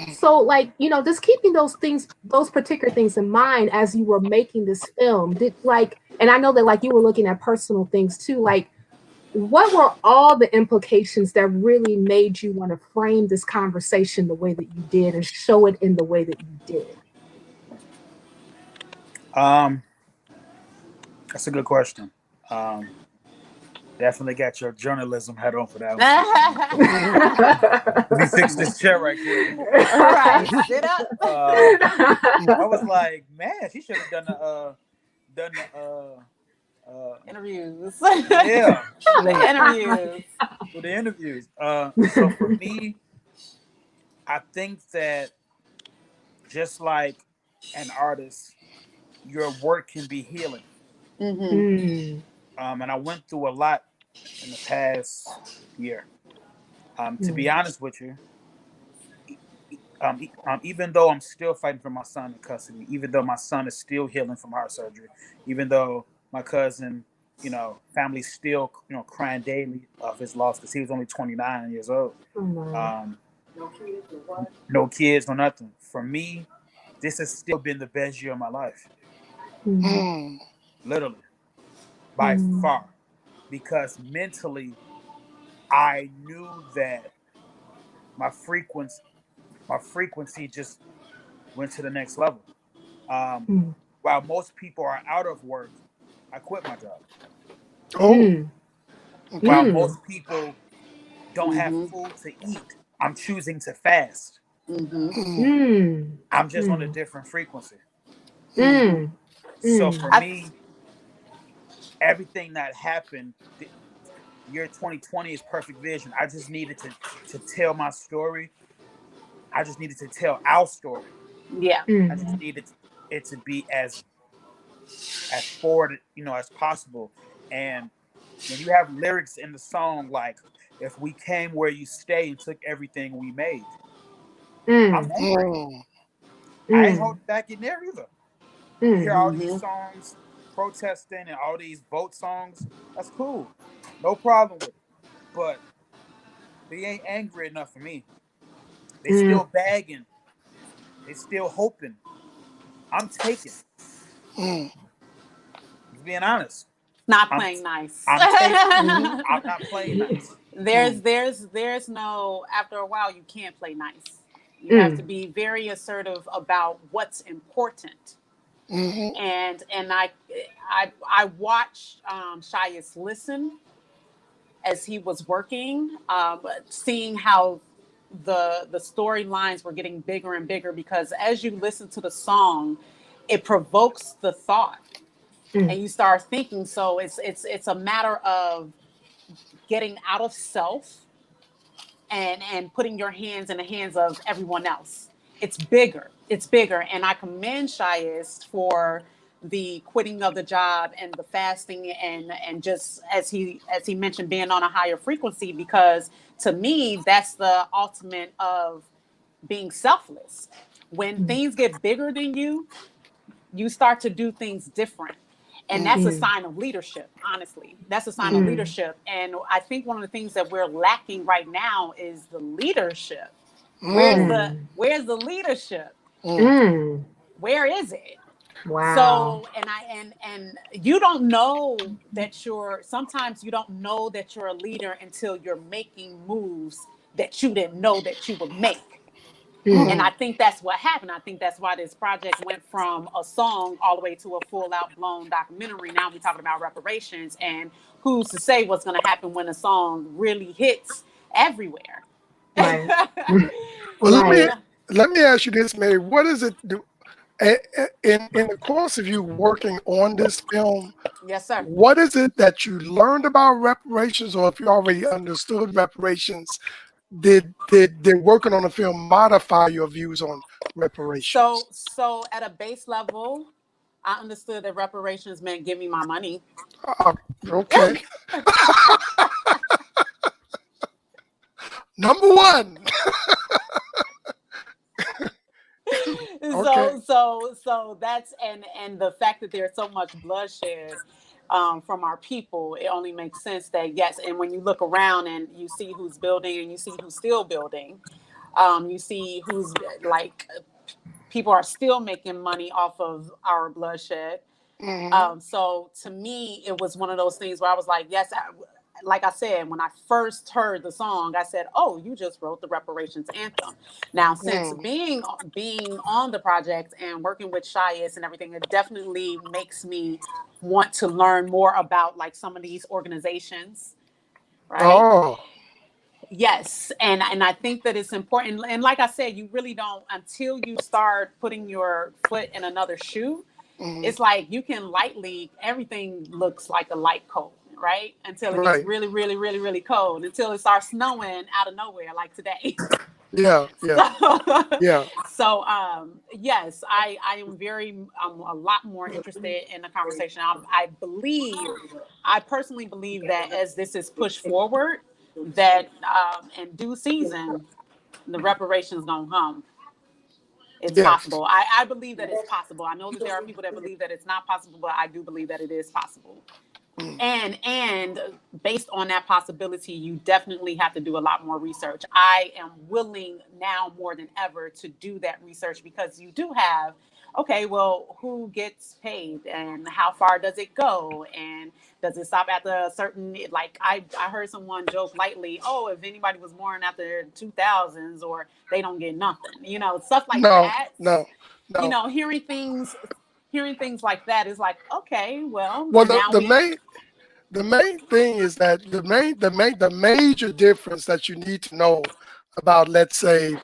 so like, you know, just keeping those things, those particular things in mind as you were making this film, did like, and I know that like you were looking at personal things too, like what were all the implications that really made you want to frame this conversation the way that you did and show it in the way that you did? Um, that's a good question. Um, Definitely got your journalism hat on for that one. Let me fix this chair right quick. All right, sit up. I was like, man, she should have done the Interviews. yeah, The interviews. for the interviews. So for me, I think that just like an artist, your work can be healing. Mm-hmm. Mm, And I went through a lot in the past year. To be mm, honest with you, even though I'm still fighting for my son in custody, even though my son is still healing from heart surgery, even though my cousin, family's still, crying daily of his loss because he was only 29 years old. oh my. Um, no kids, no nothing. For me, this has still been the best year of my life, Mm, literally, by mm, far, because mentally, I knew that my frequency, my frequency just went to the next level. Um, mm, while most people are out of work, I quit my job. Oh, mm, While okay. mm, most people don't have Mm-hmm. food to eat, I'm choosing to fast. Mm-hmm. mm, I'm just on a mm, different frequency. Mm-hmm. mm, So mm, for me, everything that happened, year 2020 is perfect vision. I just needed to tell my story. I just needed to tell our story. Yeah. I just mm, needed it to be as forward, as possible. And when you have lyrics in the song like "If we came where you stay and took everything we made," I'm mm, angry. I ain't mm, holding back in there either. You hear mm, all these Mm-hmm. songs protesting and all these vote songs. That's cool, no problem with it. But they ain't angry enough for me. They mm, still bagging. They still hoping. I'm taking. Just being honest. Not I'm playing nice. I'm taking. mm, I'm not playing nice. there's no, after a while you can't play nice. You have to mm, be very assertive about what's important. And I watched Chiest listen as he was working, seeing how the storylines were getting bigger and bigger, because as you listen to the song, it provokes the thought mm, and you start thinking. So it's a matter of getting out of self and putting your hands in the hands of everyone else. It's bigger, and I commend Chiest for the quitting of the job and the fasting, and just as he mentioned, being on a higher frequency, because to me that's the ultimate of being selfless. When mm, things get bigger than you start to do things different. And that's a mm, sign of leadership, honestly. That's a sign of mm, leadership. And I think one of the things that we're lacking right now is the leadership. Where's the mm, where's the leadership? mm. Where is it? Wow. So, and you don't know that sometimes you don't know that you're a leader until you're making moves that you didn't know that you would make. And Mm, I think that's what happened. I think that's why this project went from a song all the way to a full out blown documentary. Now we're talking about reparations, and who's to say what's going to happen when a song really hits everywhere. right. Well, Right. let me ask you this, Mary. What is it do in the course of you working on this film? Yes, sir. What is it that you learned about reparations, or if you already understood reparations, did working on the film modify your views on reparations? So at a base level, I understood that reparations meant give me my money. Uh, okay, number one. Okay. So that's, and the fact that there's so much bloodshed, from our people, it only makes sense that yes. And when you look around and you see who's building and you see who's still building, you see who's like people are still making money off of our bloodshed. So to me, it was one of those things where I was like, yes, like I said, when I first heard the song, I said, oh, you just wrote the reparations anthem. Now, since being on the project and working with Chiest and everything, it definitely makes me want to learn more about like some of these organizations, right? Oh. Yes, and I think that it's important. And like I said, you really don't until you start putting your foot in another shoe. It's like you can lightly, everything looks like a light coat, right? Until it gets Right. really, really, really, really cold, until it starts snowing out of nowhere, like today. Yeah. Yeah. so, Yeah. so yes, I am I'm a lot more interested in the conversation. I personally believe that as this is pushed forward, that in due season, the reparations gonna come. It's Yes. possible. I believe that it's possible. I know that there are people that believe that it's not possible, but I do believe that it is possible. And based on that possibility, you definitely have to do a lot more research. I am willing now more than ever to do that research because you do have, okay, well, who gets paid and how far does it go? And does it stop at a certain, like I heard someone joke lightly, oh, if anybody was born after 2000s or they don't get nothing, stuff like No. that. No. No. Hearing things like that is like, okay, well, Well, now the main thing is that the major difference that you need to know about, let's say,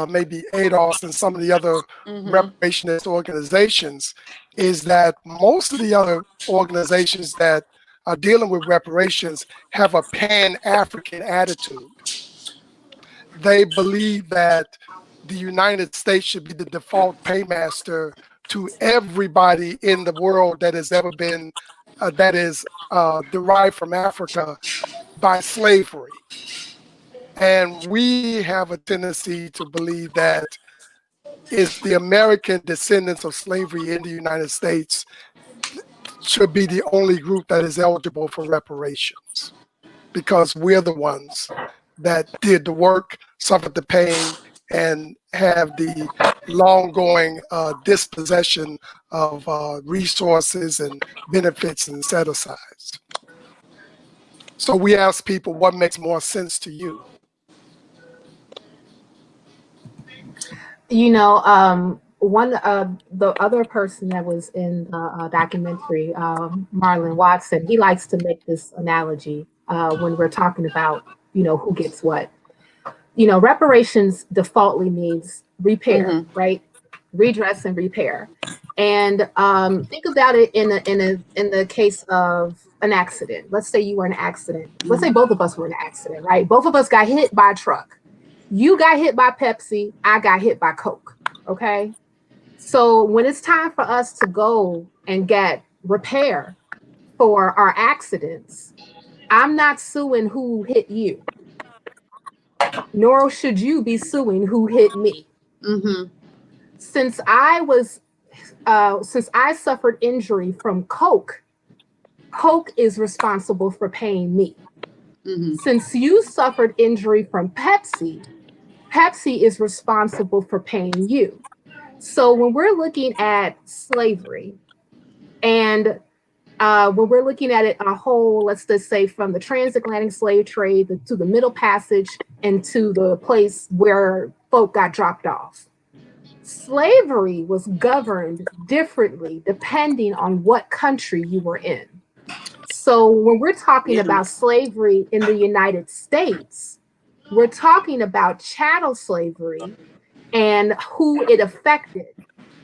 maybe ADOS and some of the other mm-hmm, reparationist organizations, is that most of the other organizations that are dealing with reparations have a pan-African attitude. They believe that the United States should be the default paymaster to everybody in the world that has ever been that is derived from Africa by slavery. And we have a tendency to believe that it's the American descendants of slavery in the United States should be the only group that is eligible for reparations because we're the ones that did the work, suffered the pain, and have the long-going dispossession of resources and benefits and set-asides. So we ask people, what makes more sense to you? One the other person that was in the documentary, Marlon Watson, he likes to make this analogy when we're talking about who gets what. Reparations defaultly means repair, mm-hmm, right? Redress and repair. And think about it in the case of an accident. Let's say you were in an accident. Let's say both of us were in an accident, right? Both of us got hit by a truck. You got hit by Pepsi. I got hit by Coke. Okay. So when it's time for us to go and get repair for our accidents, I'm not suing who hit you, nor should you be suing who hit me. mm-hmm, Since I suffered injury from Coke, Coke is responsible for paying me. mm-hmm. Since you suffered injury from Pepsi, Pepsi is responsible for paying you. So when we're looking at slavery and when we're looking at it on a whole, let's just say from the transatlantic slave trade to the Middle Passage and to the place where folk got dropped off, slavery was governed differently depending on what country you were in. So when we're talking about slavery in the United States, we're talking about chattel slavery and who it affected.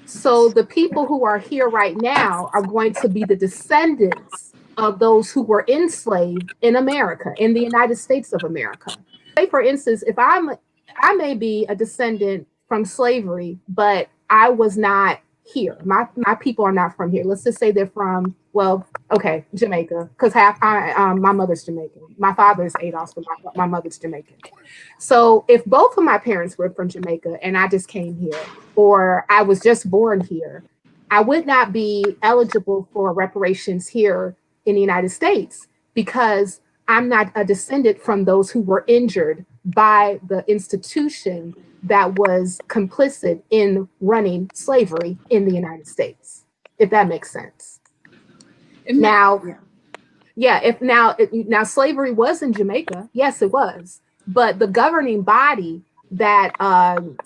So the people who are here right now are going to be the descendants of those who were enslaved in America, in the United States of America. Say, for instance, if I may be a descendant from slavery, but I was not here. My people are not from here. Let's just say they're from, well, okay, Jamaica, because my mother's Jamaican. My father's Adolf, but my mother's Jamaican. So if both of my parents were from Jamaica and I just came here, or I was just born here, I would not be eligible for reparations here in the United States because I'm not a descendant from those who were injured by the institution that was complicit in running slavery in the United States, if that makes sense. Now, yeah, if now slavery was in Jamaica, yes, it was, but the governing body that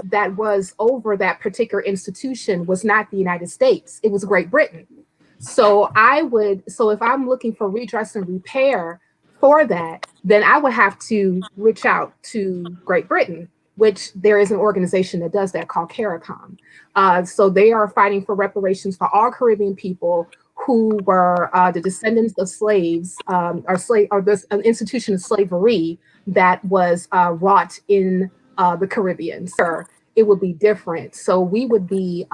that was over that particular institution was not the United States; it was Great Britain. So if I'm looking for redress and repair for that, then I would have to reach out to Great Britain, which there is an organization that does that called CARICOM. So they are fighting for reparations for all Caribbean people who were the descendants of slaves, or this an institution of slavery that was wrought in the Caribbean. So it would be different. So we would be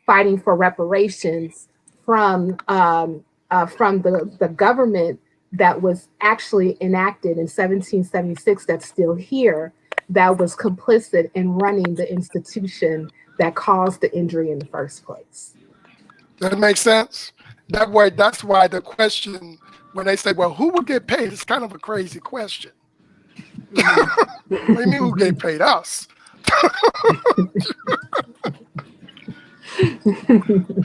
fighting for reparations from the government that was actually enacted in 1776 that's still here, that was complicit in running the institution that caused the injury in the first place. Does that make sense? That's why the question, when they say, well, who would get paid? It's kind of a crazy question. What do you mean who get paid? Us.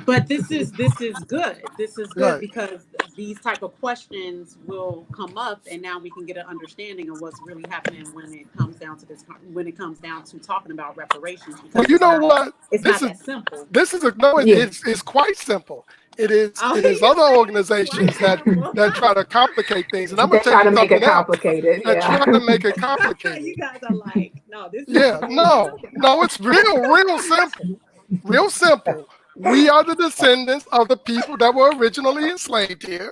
But this is good. This is good Right. because these type of questions will come up, and now we can get an understanding of what's really happening when it comes down to this. When it comes down to talking about reparations, because Well, you know what? it's not that simple. It's quite simple. It is other organizations that try to complicate things, and I'm gonna tell you to make it something else. complicated. That try to make it complicated. You guys are like, no, this is no, it's real simple. Real simple. We are the descendants of the people that were originally enslaved here.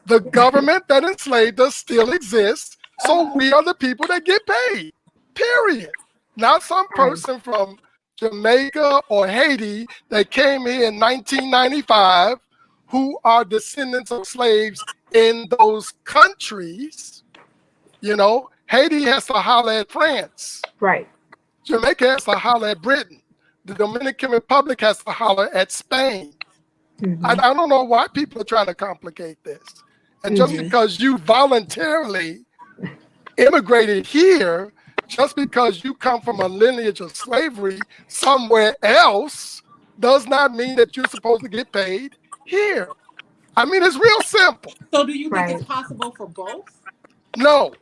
The government that enslaved us still exists, so we are the people that get paid. Period. Not some person from Jamaica or Haiti that came here in 1995 who are descendants of slaves in those countries. You know, Haiti has to holler at France. Right. Jamaica has to holler at Britain. The Dominican Republic has to holler at Spain. Mm-hmm. I don't know why people are trying to complicate this. And just because you voluntarily immigrated here, just because you come from a lineage of slavery somewhere else, does not mean that you're supposed to get paid here. I mean, it's real simple. So do you think it's possible for both? No.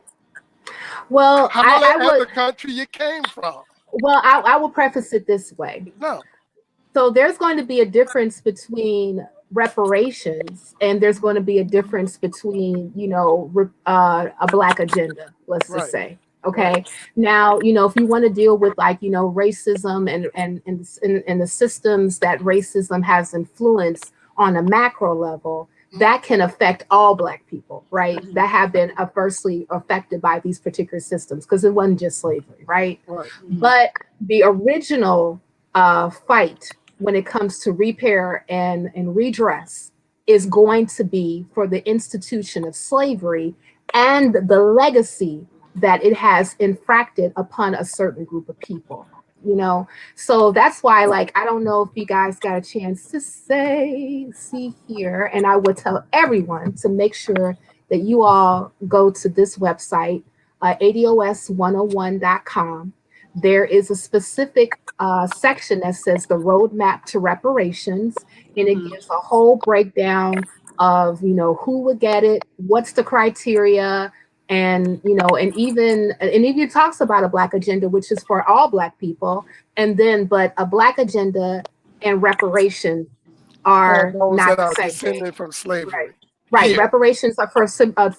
Well, I would, the country you came from. Well, I will preface it this way. No. So there's going to be a difference between reparations, and there's going to be a difference between, a Black agenda, let's just say. Okay. Right. Now, if you want to deal with racism and the systems that racism has influenced on a macro level, that can affect all Black people, right? That have been adversely affected by these particular systems, because it wasn't just slavery, right? But the original fight when it comes to repair and redress is going to be for the institution of slavery and the legacy that it has infracted upon a certain group of people. So that's why, I don't know if you guys got a chance to see here, and I would tell everyone to make sure that you all go to this website, ADOS101.com. There is a specific section that says the roadmap to reparations, and it gives a whole breakdown of, who would get it, what's the criteria, and even talks about a Black agenda, which is for all Black people, but a Black agenda and reparations are not the same descended from slavery. Right. Reparations are for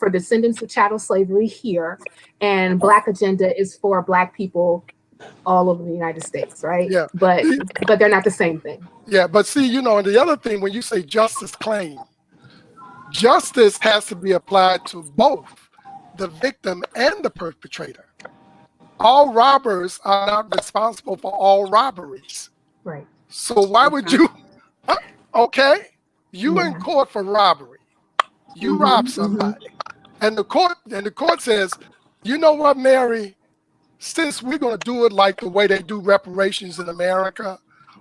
descendants of chattel slavery here, and Black agenda is for Black people all over the United States, right? Yeah. But they're not the same thing. Yeah, but see, and the other thing, when you say justice claim, justice has to be applied to both the victim and the perpetrator. All robbers are not responsible for all robberies. Right. So why would you? Okay, you in court for robbery. You rob somebody, and the court says, you know what, Mary? Since we're going to do it like the way they do reparations in America,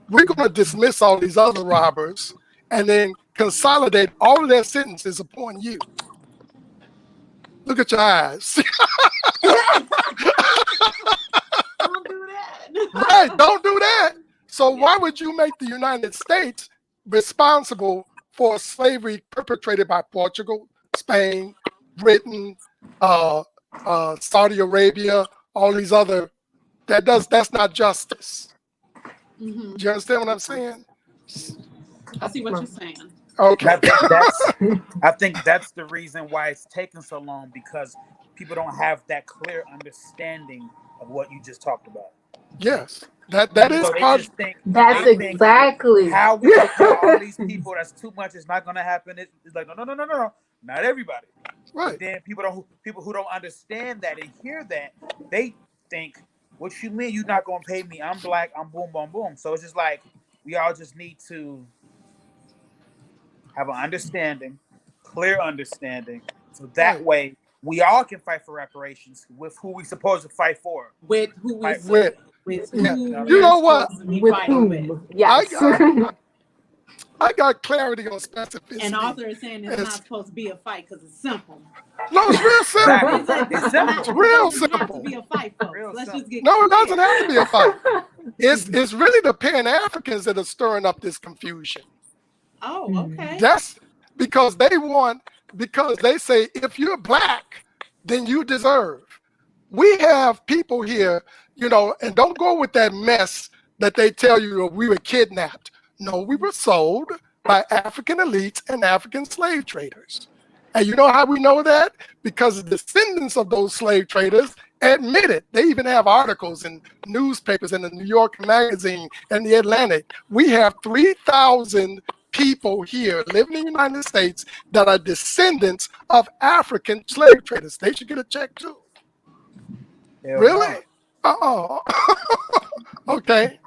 we're going to dismiss all these other robbers and then consolidate all of their sentences upon you. Look at your eyes. Don't do that. Right, don't do that. So why would you make the United States responsible for slavery perpetrated by Portugal, Spain, Britain, Saudi Arabia, all these other? That's not justice. Mm-hmm. Do you understand what I'm saying? I see what you're saying. Okay. I think that's the reason why it's taken so long, because people don't have that clear understanding of what you just talked about. Yes, that is So they part. just think That's exactly how we can tell all these people that's too much, it's not going to happen. It's like no, not everybody. Right. But then people who don't understand that and hear that, they think, what you mean you're not going to pay me? I'm black. I'm boom, boom, boom. So it's just like we all just need to have an understanding, clear understanding, so that way we all can fight for reparations with who we supposed to fight for. With who we With. Yeah. who You know what? with whom? Yes. I got clarity on specificity. And author is saying it's not supposed to be a fight because it's simple. No, it's real simple. It's real It doesn't have to simple. be a fight, folks. Let's just get No, it doesn't have to be a fight. It's really the Pan-Africans that are stirring up this confusion. Oh, okay. That's because they say if you're black, then you deserve. We have people here, and don't go with that mess that they tell you we were kidnapped. No, we were sold by African elites and African slave traders. And you know how we know that? Because the descendants of those slave traders admit it. They even have articles in newspapers in the New York Magazine and the Atlantic. We have 3,000 people here living in the United States that are descendants of African slave traders. They should get a check too. Really? Okay.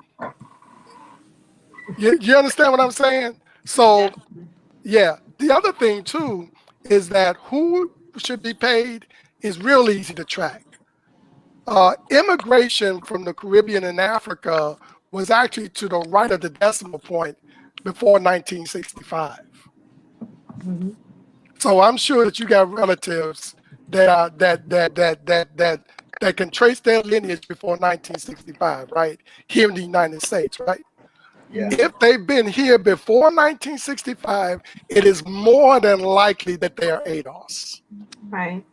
You understand what I'm saying? So, yeah. The other thing too is that who should be paid is real easy to track. Immigration from the Caribbean and Africa was actually to the right of the decimal point before 1965. Mm-hmm. So I'm sure that you got relatives that can trace their lineage before 1965, right? Here in the United States, right? Yeah. If they've been here before 1965, it is more than likely that they are ADOS. Right.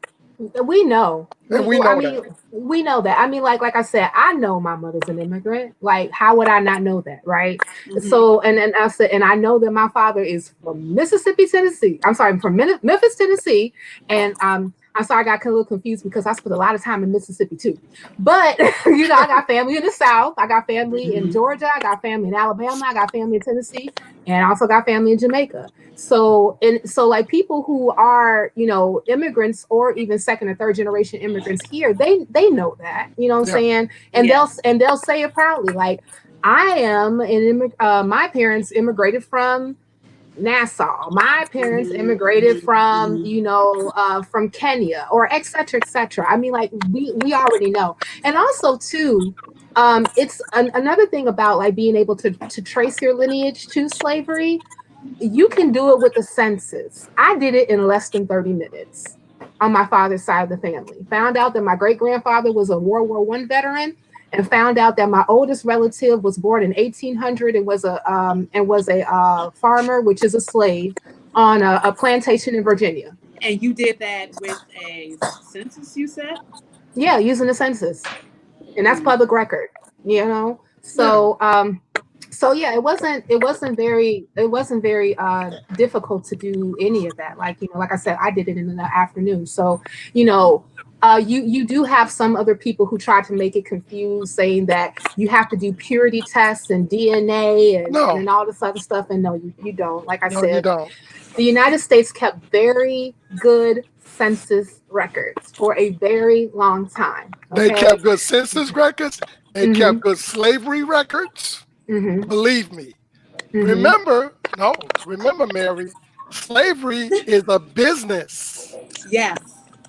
We know. And we know that. We know that. I mean, like I said, I know my mother's an immigrant. Like, how would I not know that, right? Mm-hmm. So, and I said, and I know that my father is from Mississippi, Tennessee. I'm sorry, from Memphis, Tennessee, and I'm sorry, I got a little confused because I spent a lot of time in Mississippi too. But I got family in the South. I got family in Georgia. I got family in Alabama. I got family in Tennessee, and I also got family in Jamaica. So like people who are, immigrants or even second or third generation immigrants here, they know that, what I'm saying? And they'll say it proudly. Like, I am my parents immigrated from Nassau. My parents immigrated from, from Kenya, or et cetera, et cetera. I mean, like we already know. And also too, it's another thing about like being able to trace your lineage to slavery. You can do it with the census. I did it in less than 30 minutes on my father's side of the family. Found out that my great-grandfather was a World War I veteran, and found out that my oldest relative was born in 1800 and was a farmer, which is a slave, on a plantation in Virginia. And you did that with a census, you said? Yeah, using the census, and that's public record. So yeah, it wasn't very difficult to do any of that. Like like I said, I did it in the afternoon. So you do have some other people who try to make it confused, saying that you have to do purity tests and DNA and all this other stuff. And no, you don't. Like I said, you don't. The United States kept very good census records for a very long time. Okay? They kept good census records. They kept good slavery records. Mm-hmm. Believe me. Mm-hmm. Remember, Mary, slavery is a business. Yes.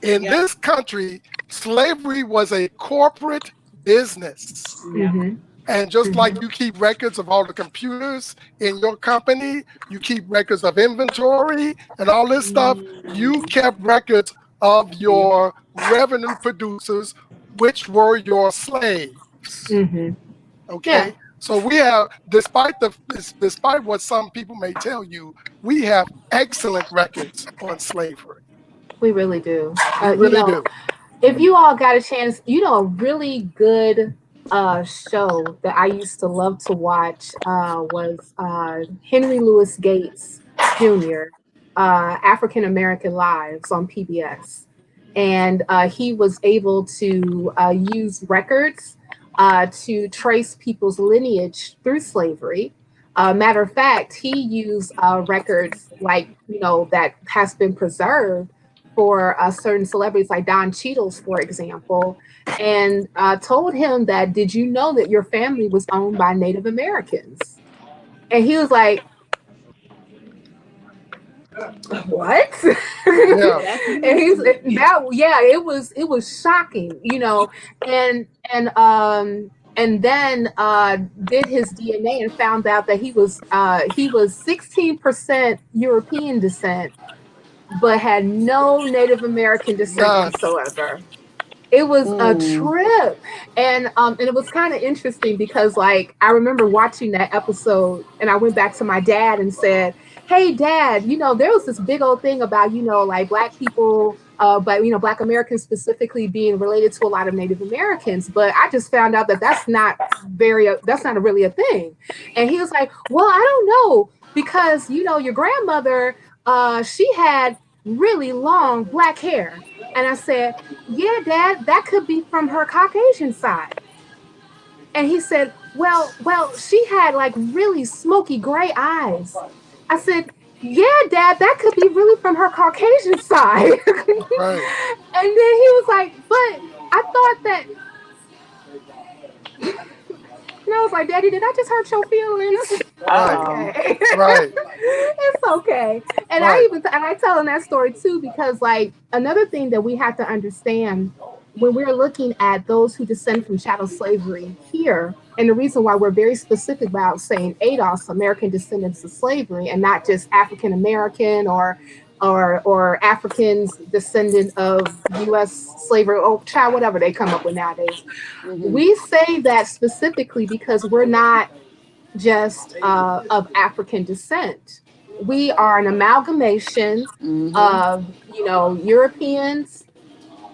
In this country, slavery was a corporate business. Mm-hmm. And just like you keep records of all the computers in your company, you keep records of inventory and all this stuff, you kept records of your revenue producers, which were your slaves. Mm-hmm. Yeah, Okay. So we have, despite what some people may tell you, we have excellent records on slavery. we really do. We You really know, do. if you all got a chance, a really good show that I used to love to watch was Henry Louis Gates Jr. African American Lives on PBS, and he was able to use records to trace people's lineage through slavery. Matter of fact, he used records like that has been preserved for certain celebrities like Don Cheadle's, for example, and told him that, did you know that your family was owned by Native Americans? And he was like, what? Yeah. And he's that, yeah, it was shocking, and then did his DNA and found out that he was 16% European descent, but had no Native American descent None. whatsoever. It was a trip, and it was kind of interesting because, like, I remember watching that episode, and I went back to my dad and said, "Hey, Dad, there was this big old thing about like black people, but Black Americans specifically being related to a lot of Native Americans, but I just found out that that's not really a thing." And he was like, "Well, I don't know because your grandmother, she had really long black hair." And I said, "Yeah, Dad, that could be from her Caucasian side." And he said, well, she had like really smoky gray eyes. I said, "Yeah, Dad, that could be really from her Caucasian side." And Right. then he was like, "But I thought that," and I was like, "Daddy, did I just hurt your feelings?" It's Right. Uh-oh. okay. Right. It's okay. And Right. I tell him that story too because, like, another thing that we have to understand when we're looking at those who descend from chattel slavery here, and the reason why we're very specific about saying ADOS, American descendants of slavery, and not just African American or Africans descendant of U.S. slavery or child, whatever they come up with nowadays. We say that specifically because we're not just of African descent. We are an amalgamation of, Europeans,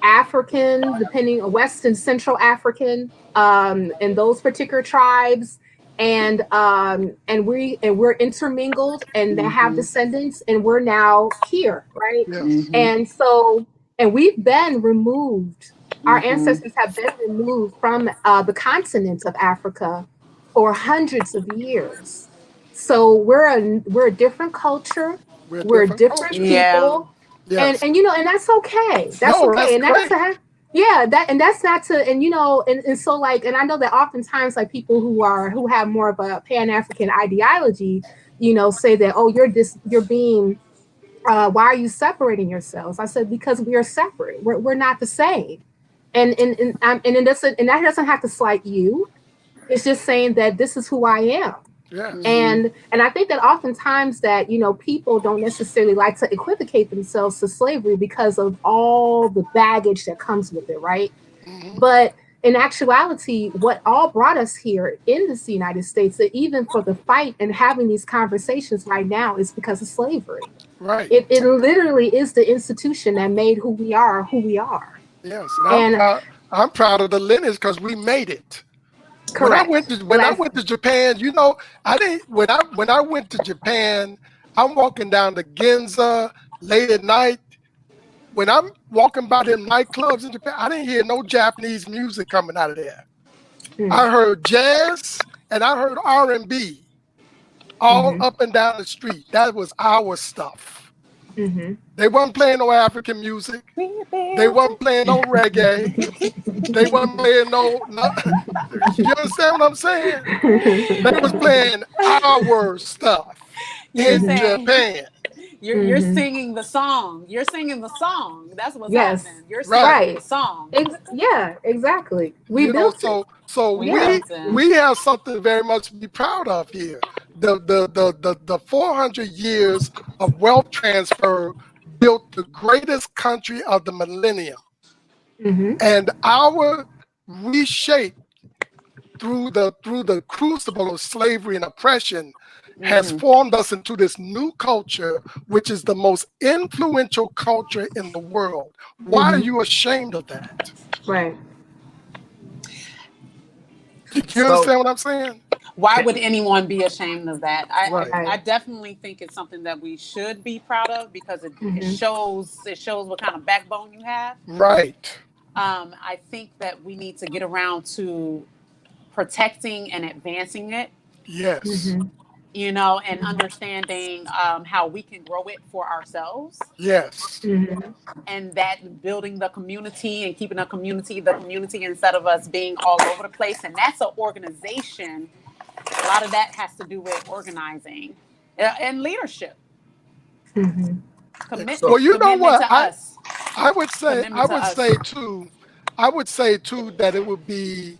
African, depending on West and Central African, and those particular tribes, and we're intermingled and have descendants, and we're now here, right? Yes. And so, and we've been removed. Our ancestors have been removed from the continent of Africa for hundreds of years. So we're a different culture. We're a We're different different culture. Yeah. people, and Yes. and that's okay. That's No, okay, that's and that's great. yeah, that's not to, and so, like, and I know that oftentimes, like, people who have more of a Pan-African ideology, say that, "Oh, you're being why are you separating yourselves?" I said, "Because we are separate. We're not the same." And that doesn't have to slight you. It's just saying that this is who I am. Yes. And I think that oftentimes that people don't necessarily like to equivocate themselves to slavery because of all the baggage that comes with it, right? Hmm. But in actuality, what all brought us here in this United States, that even for the fight and having these conversations right now, is because of slavery. Right. It literally is the institution that made who we are. Yes. And I'm And proud. I'm proud of the lineage because we made it. correct. When I went to Japan, when I went to Japan, I'm walking down the Ginza late at night. When I'm walking by them nightclubs in Japan, I didn't hear no Japanese music coming out of there. Mm, I heard jazz and I heard R&B all mhm, up and down the street. That was our stuff. mhm. They wasn't playing no African music. They wasn't playing no reggae. They wasn't playing no. You understand what I'm saying? They was playing our stuff You're in Mhm, saying Japan. You're singing the song. You're singing the song. That's what's Yes. happening. You're singing Right. the song. Yeah, exactly. We You know, built it. so We Yeah. built it. we have something very much to be proud of here. The 400 years of wealth transfer built the greatest country of the millennium, Mm-hmm. and our reshape through the crucible of slavery and oppression has formed us into this new culture, which is the most influential culture in the world. Why are you ashamed of that? Right. Do you So understand what I'm saying? Why would anyone be ashamed of that? Right. I definitely think it's something that we should be proud of because it shows what kind of backbone you have. Right. I think that we need to get around to protecting and advancing it, Yes. you know, and understanding how we can grow it for ourselves, Yes. and that building the community and keeping the community instead of us being all over the place. And that's an organization. A lot of that has to do with organizing and leadership. Commitment. Well, you know Commitment what? to us. I would say Commitment to us. I would say too that it would be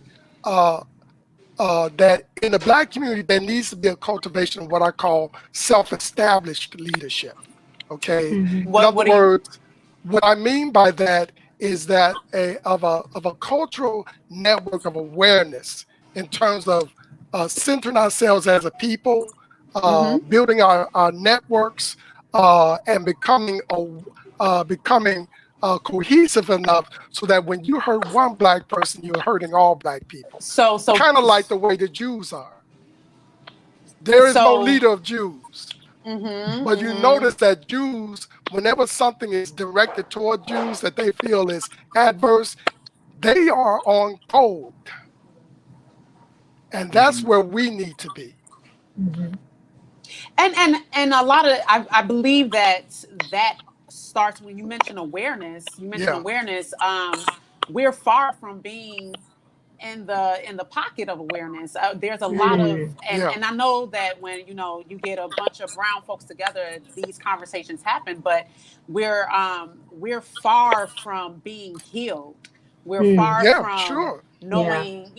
that in the Black community there needs to be a cultivation of what I call self-established leadership. Okay. In other What do you? words, what I mean by that is that of a cultural network of awareness in terms of centering ourselves as a people, building our networks, and becoming cohesive enough so that when you hurt one Black person, you're hurting all Black people. So Kind of like the way the Jews are. There is no leader of Jews. But you notice that Jews, whenever something is directed toward Jews that they feel is adverse, they are on code. And that's where we need to be. And a lot of I believe that starts when you mention awareness. We're far from being in the pocket of awareness. There's a lot of and I know that when you get a bunch of brown folks together, these conversations happen, but we're far from being healed. We're far from knowing,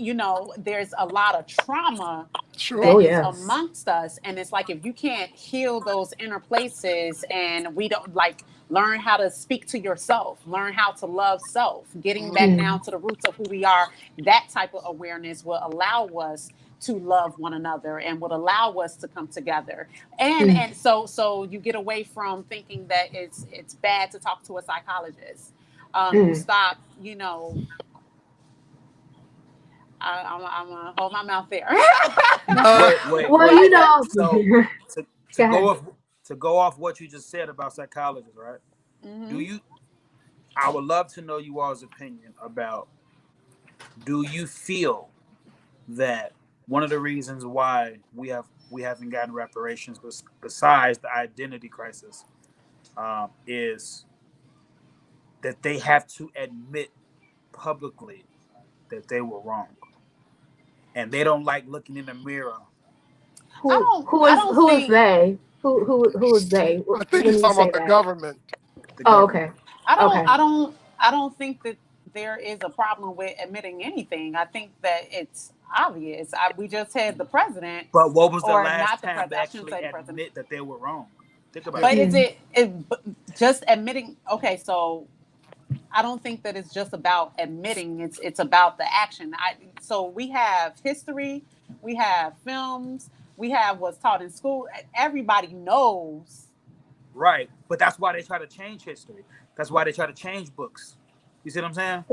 there's a lot of trauma that is amongst us. And it's like, if you can't heal those inner places and we don't learn how to speak to yourself, learn how to love self, getting back down to the roots of who we are, that type of awareness will allow us to love one another and would allow us to come together. And so you get away from thinking that it's bad to talk to a psychologist. You stop, I'm gonna hold my mouth there. So to go off what you just said about psychologists, right? I would love to know you all's opinion about, do you feel that one of the reasons why we haven't gotten reparations, besides the identity crisis, is that they have to admit publicly that they were wrong, and they don't like looking in the mirror. Who is they? Who is they? I think he's talking about the government. Okay. I don't think that there is a problem with admitting anything. I think that it's obvious. We just had the president. But what was the last time they actually admit that they were wrong? Think about but it. Is it just admitting? Okay, so I don't think that it's just about admitting. It's about the action. So we have history, we have films, we have what's taught in school. Everybody knows. Right, but that's why they try to change history. That's why they try to change books. You see what I'm saying?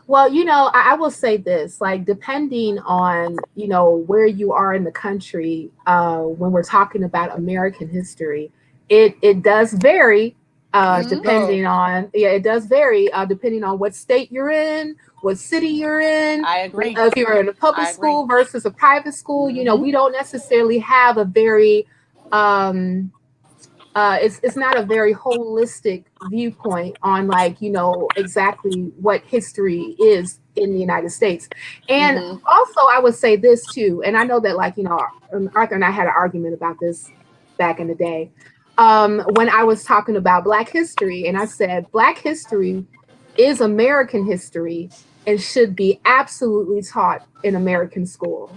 Well, I will say this, depending on, where you are in the country, when we're talking about American history, it does vary depending on, it does vary depending on what state you're in, what city you're in. I agree. If you're in a public school versus a private school, we don't necessarily have a very, it's not a very holistic viewpoint on exactly what history is in the United States. And also I would say this too, and I know that Arthur and I had an argument about this back in the day. when I was talking about Black history, and I said Black history is American history and should be absolutely taught in American schools.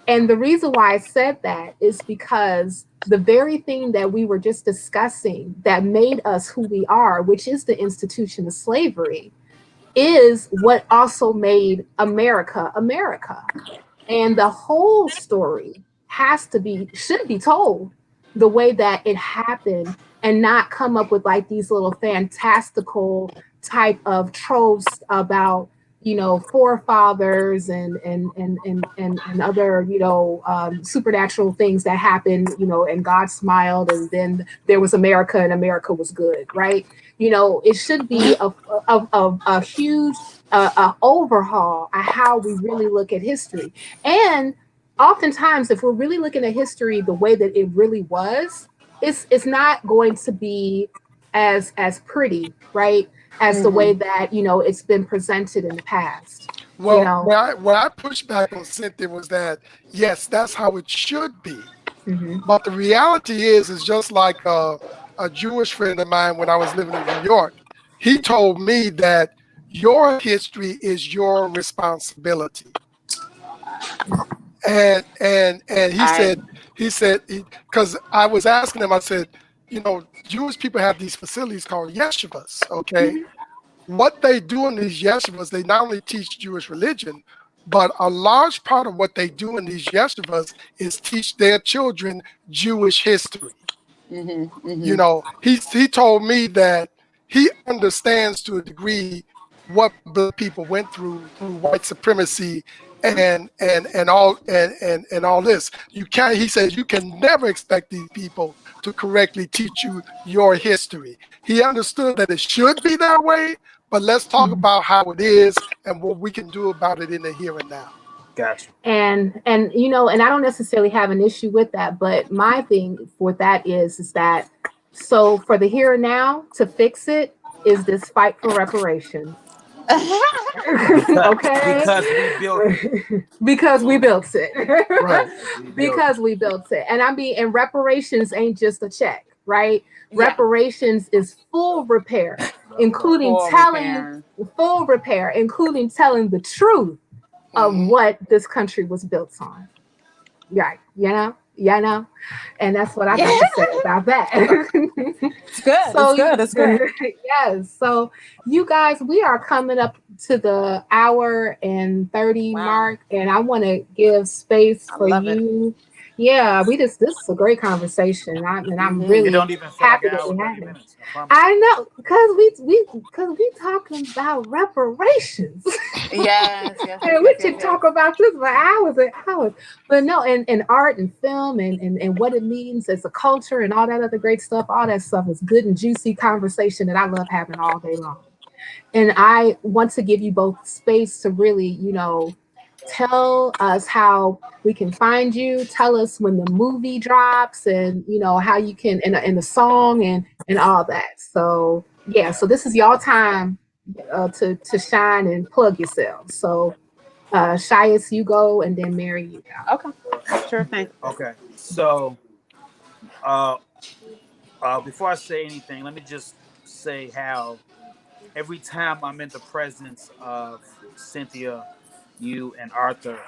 And the reason why I said that is because the very thing that we were just discussing that made us who we are, which is the institution of slavery, is what also made America America. And the whole story should be told the way that it happened, and not come up with like these little fantastical type of tropes about, forefathers and other, supernatural things that happened, and God smiled and then there was America and America was good, right? It should be a huge overhaul of how we really look at history. And oftentimes, if we're really looking at history the way that it really was, it's not going to be as pretty, right? As the way that it's been presented in the past. Well, where I pushed back on Cynthia was that yes, that's how it should be. Hmm. But the reality is just like a Jewish friend of mine when I was living in New York. He told me that your history is your responsibility. And he said because I was asking him, I said, Jewish people have these facilities called yeshivas. Okay, what they do in these yeshivas, they not only teach Jewish religion, but a large part of what they do in these yeshivas is teach their children Jewish history. He told me that he understands to a degree what black people went through white supremacy and all this. You can't. He says you can never expect these people to correctly teach you your history. He understood that it should be that way, but let's talk about how it is and what we can do about it in the here and now. Gotcha. And I don't necessarily have an issue with that, but my thing for that is that, so for the here and now to fix it is this fight for reparations. Okay. Because we built it. Because we built it. Right. Because we built it. And I mean, and reparations ain't just a check, right? Yeah. Reparations is full repair, including full repair, including telling the truth of what this country was built on. Right. And that's what I got to say about that. It's good. So, It's good. yes. So you guys, we are coming up to the hour and 30 mark, and I want to give space for you. Yeah, this is a great conversation. I'm It really don't even feel like happy an that hour, we had 30 it. minutes. I promise. I know, because we talking about reparations. Yes. And we could talk about this for hours and hours. But no, and art and film and what it means as a culture and all that other great stuff, all that stuff is good and juicy conversation that I love having all day long. And I want to give you both space to really, tell us how we can find you. Tell us when the movie drops, and how you can, and the song and all that. So yeah, so this is y'all time to shine and plug yourselves. So Chiest, you go, and then Mary, you go. Okay. Sure thing. Okay. So, uh, before I say anything, let me just say how every time I'm in the presence of Cynthia, you, and Arthur,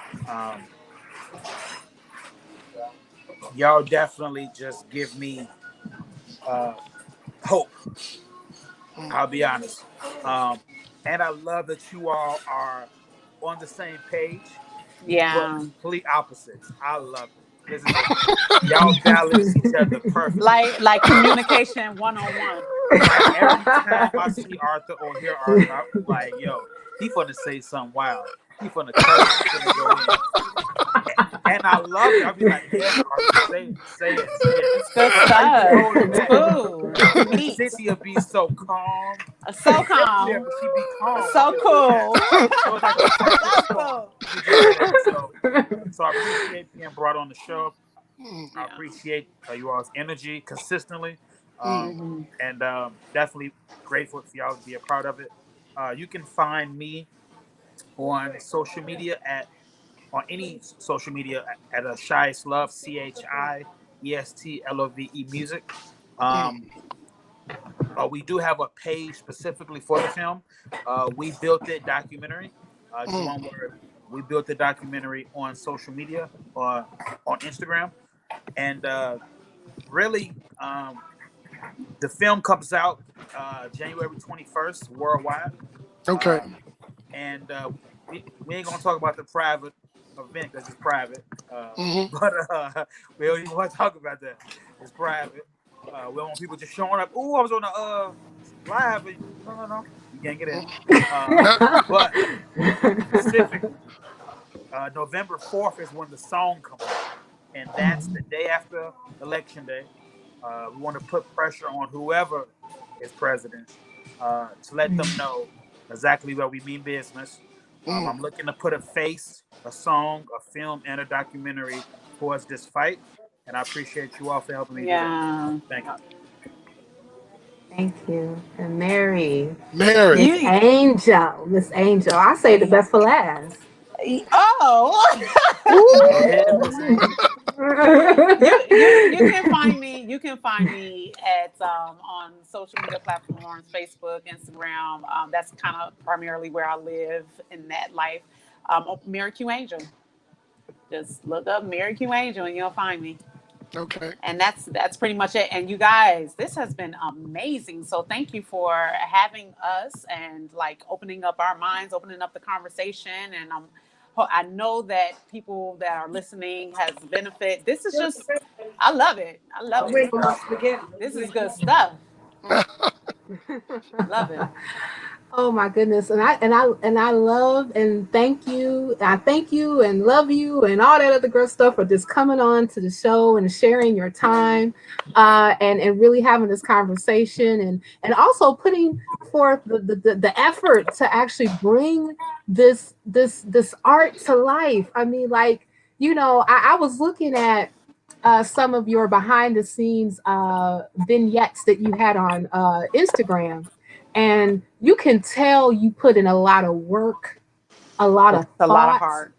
y'all definitely just give me hope. I'll be honest. And I love that you all are on the same page, but Yeah. complete opposites. I love it. This is y'all balance each other perfectly. Like communication 1-on-1. Like every time I see Arthur or hear Arthur, I'm like, yo, he finna say something wild. He finna curse. He finna go in. And I love it. I'll be like, yeah, Arthur, say it. It's good I be stuff. holding It's back. food. It's meat. Cynthia be so calm. So There, calm. but she be calm. So cool. So it's like a perfect storm. So So I appreciate being brought on the show. I Yeah. appreciate you all's energy consistently, Mm-hmm. and definitely grateful for y'all to be a part of it. You can find me on social media on any social media at a Chiest Love, Chiestlove music. We do have a page specifically for the film. We built it documentary. Just one word. We built the documentary on social media, on Instagram, and really, the film comes out January 21st worldwide. Okay. And we ain't gonna talk about the private event because it's private. Mm-hmm. But we don't even want to talk about that. It's private. We don't want people just showing up. Oh, I was on the live. No. You can't get in. But specifically, November 4th is when the song comes out, and that's the day after Election Day. We want to put pressure on whoever is president to let them know exactly what we mean business. I'm looking to put a face, a song, a film, and a documentary towards this fight, and I appreciate you all for helping me do that. Thank you. Thank you. And Mary. Mary. Miss Angel. I say the best for last. Go ahead, Miss Angel. You can find me. You can find me at on social media platforms, Facebook, Instagram. That's kind of primarily where I live in that life. Mary Q Angel. Just look up Mary Q Angel and you'll find me. Okay. And that's pretty much it. And you guys, this has been amazing. So thank you for having us and like opening up our minds, opening up the conversation. And I know that people that are listening has benefit. This is just, I love it. I love it. This is good stuff. Love it. Oh my goodness. And I love and thank you. I thank you and love you and all that other great stuff for just coming on to the show and sharing your time and really having this conversation and also putting forth the effort to actually bring this art to life. I mean, like, I was looking at some of your behind the scenes vignettes that you had on Instagram, and you can tell you put in a lot of work, a lot of A lot of thought, heart.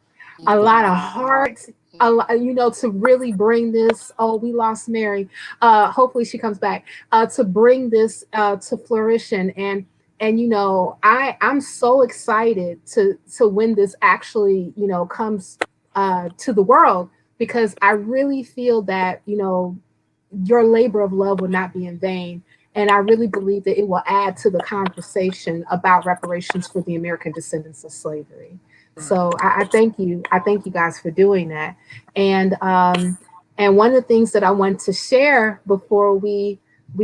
a lot of heart, to really bring this. Oh, we lost Mary. Hopefully she comes back to bring this to fruition. And I'm so excited to when this actually comes to the world, because I really feel that your labor of love will not be in vain. And I really believe that it will add to the conversation about reparations for the American descendants of slavery. So I thank you. I thank you guys for doing that. And one of the things that I want to share before we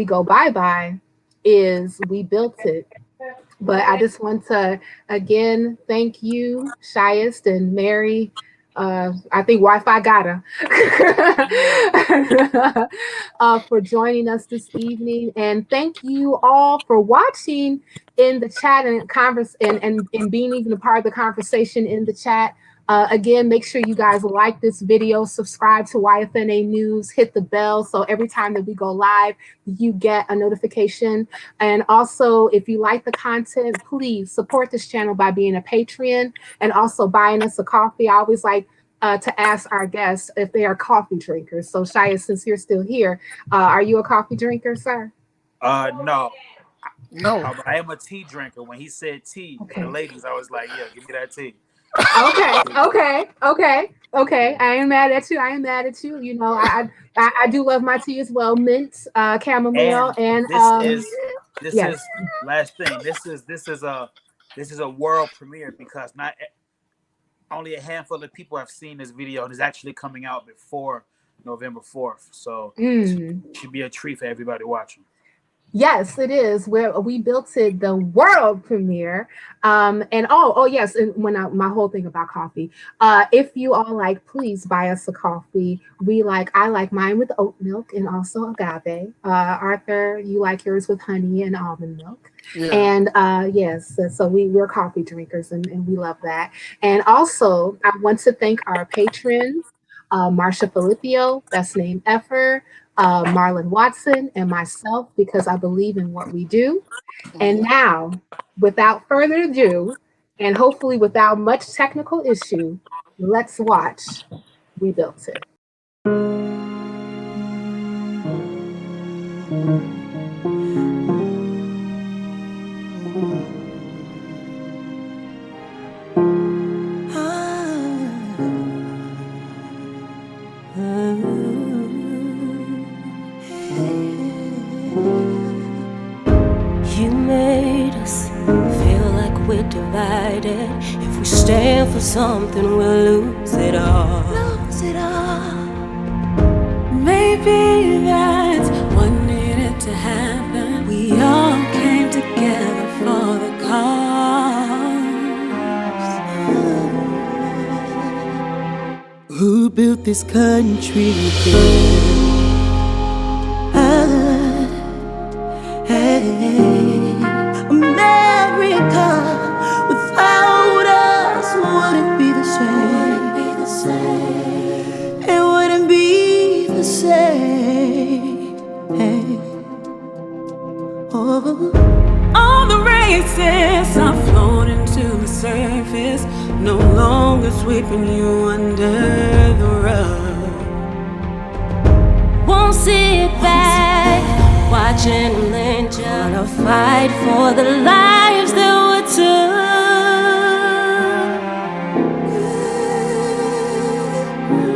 go bye is we built it. But I just want to again thank you, Chiest and Mary. I think Wi-Fi got her for joining us this evening, and thank you all for watching in the chat and and being even a part of the conversation in the chat. Again, make sure you guys like this video, subscribe to YFNA News, hit the bell so every time that we go live, you get a notification. And also, if you like the content, please support this channel by being a Patreon and also buying us a coffee. I always like to ask our guests if they are coffee drinkers. So, Shia, since you're still here, are you a coffee drinker, sir? No. No. I am a tea drinker. When he said tea, Okay. the ladies, I was like, yeah, give me that tea. Okay. I ain't mad at you. I do love my tea as well. Mint, chamomile, and this is last thing. This is a world premiere because not only a handful of people have seen this video, and it's actually coming out before November 4th. So it should be a treat for everybody watching. Yes, it is. Where we built it, the world premiere. And yes, and my whole thing about coffee. If you all like, please buy us a coffee. I like mine with oat milk and also agave. Arthur, you like yours with honey and almond milk. Yeah. And yes, so we're coffee drinkers and we love that. And also, I want to thank our patrons, Marsha Filipello, BestName Ever, Marlon Watson, and myself, because I believe in what we do. And now, without further ado, and hopefully without much technical issue, let's watch We Built It. You made us feel like we're divided. If we stand for something, we'll lose it all. Lose it all. Maybe that's what needed to happen. We all came together for the cause. Who built this country? America, without us, wouldn't be the same. It wouldn't be the same. Oh. All the races are floating to the surface, no longer sweeping you under the rug. Won't sit back watching them lynch out a fight for the lives that were took.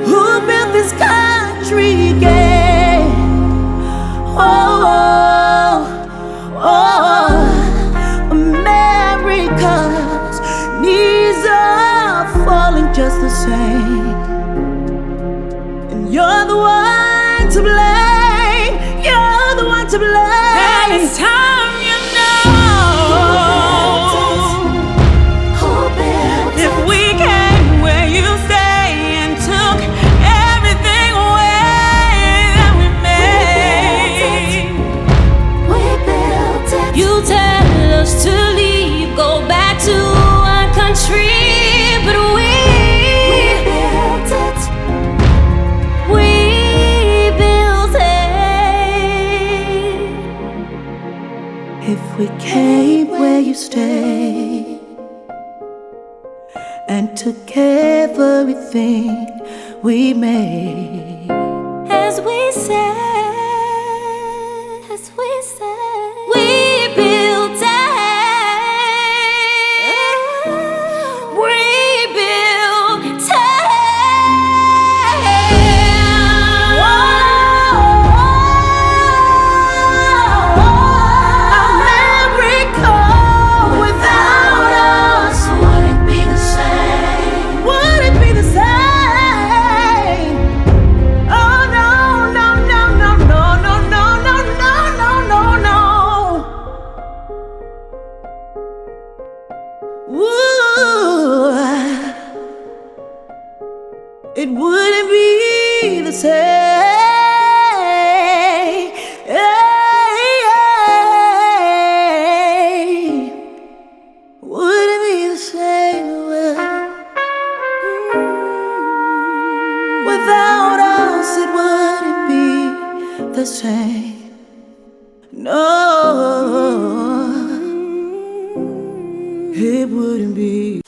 Who built this country again? Oh, America's knees are falling just the same, and you're the one to blame. You're the one to blame. And it's time you know. If we came where you stay and took everything away that we made, we built it. You tell us to leave, go back to our country, but we built it. We built it. If we came where you stay and took everything we made, as we said, we built it. We built it. America, without us, would it be the same? Would it be the same? Oh no, no, no, no, no, no, no, no, no, no, no, no. Ooh, it wouldn't be the same. Wouldn't be the same. Without us, it wouldn't be the same. No, it wouldn't be.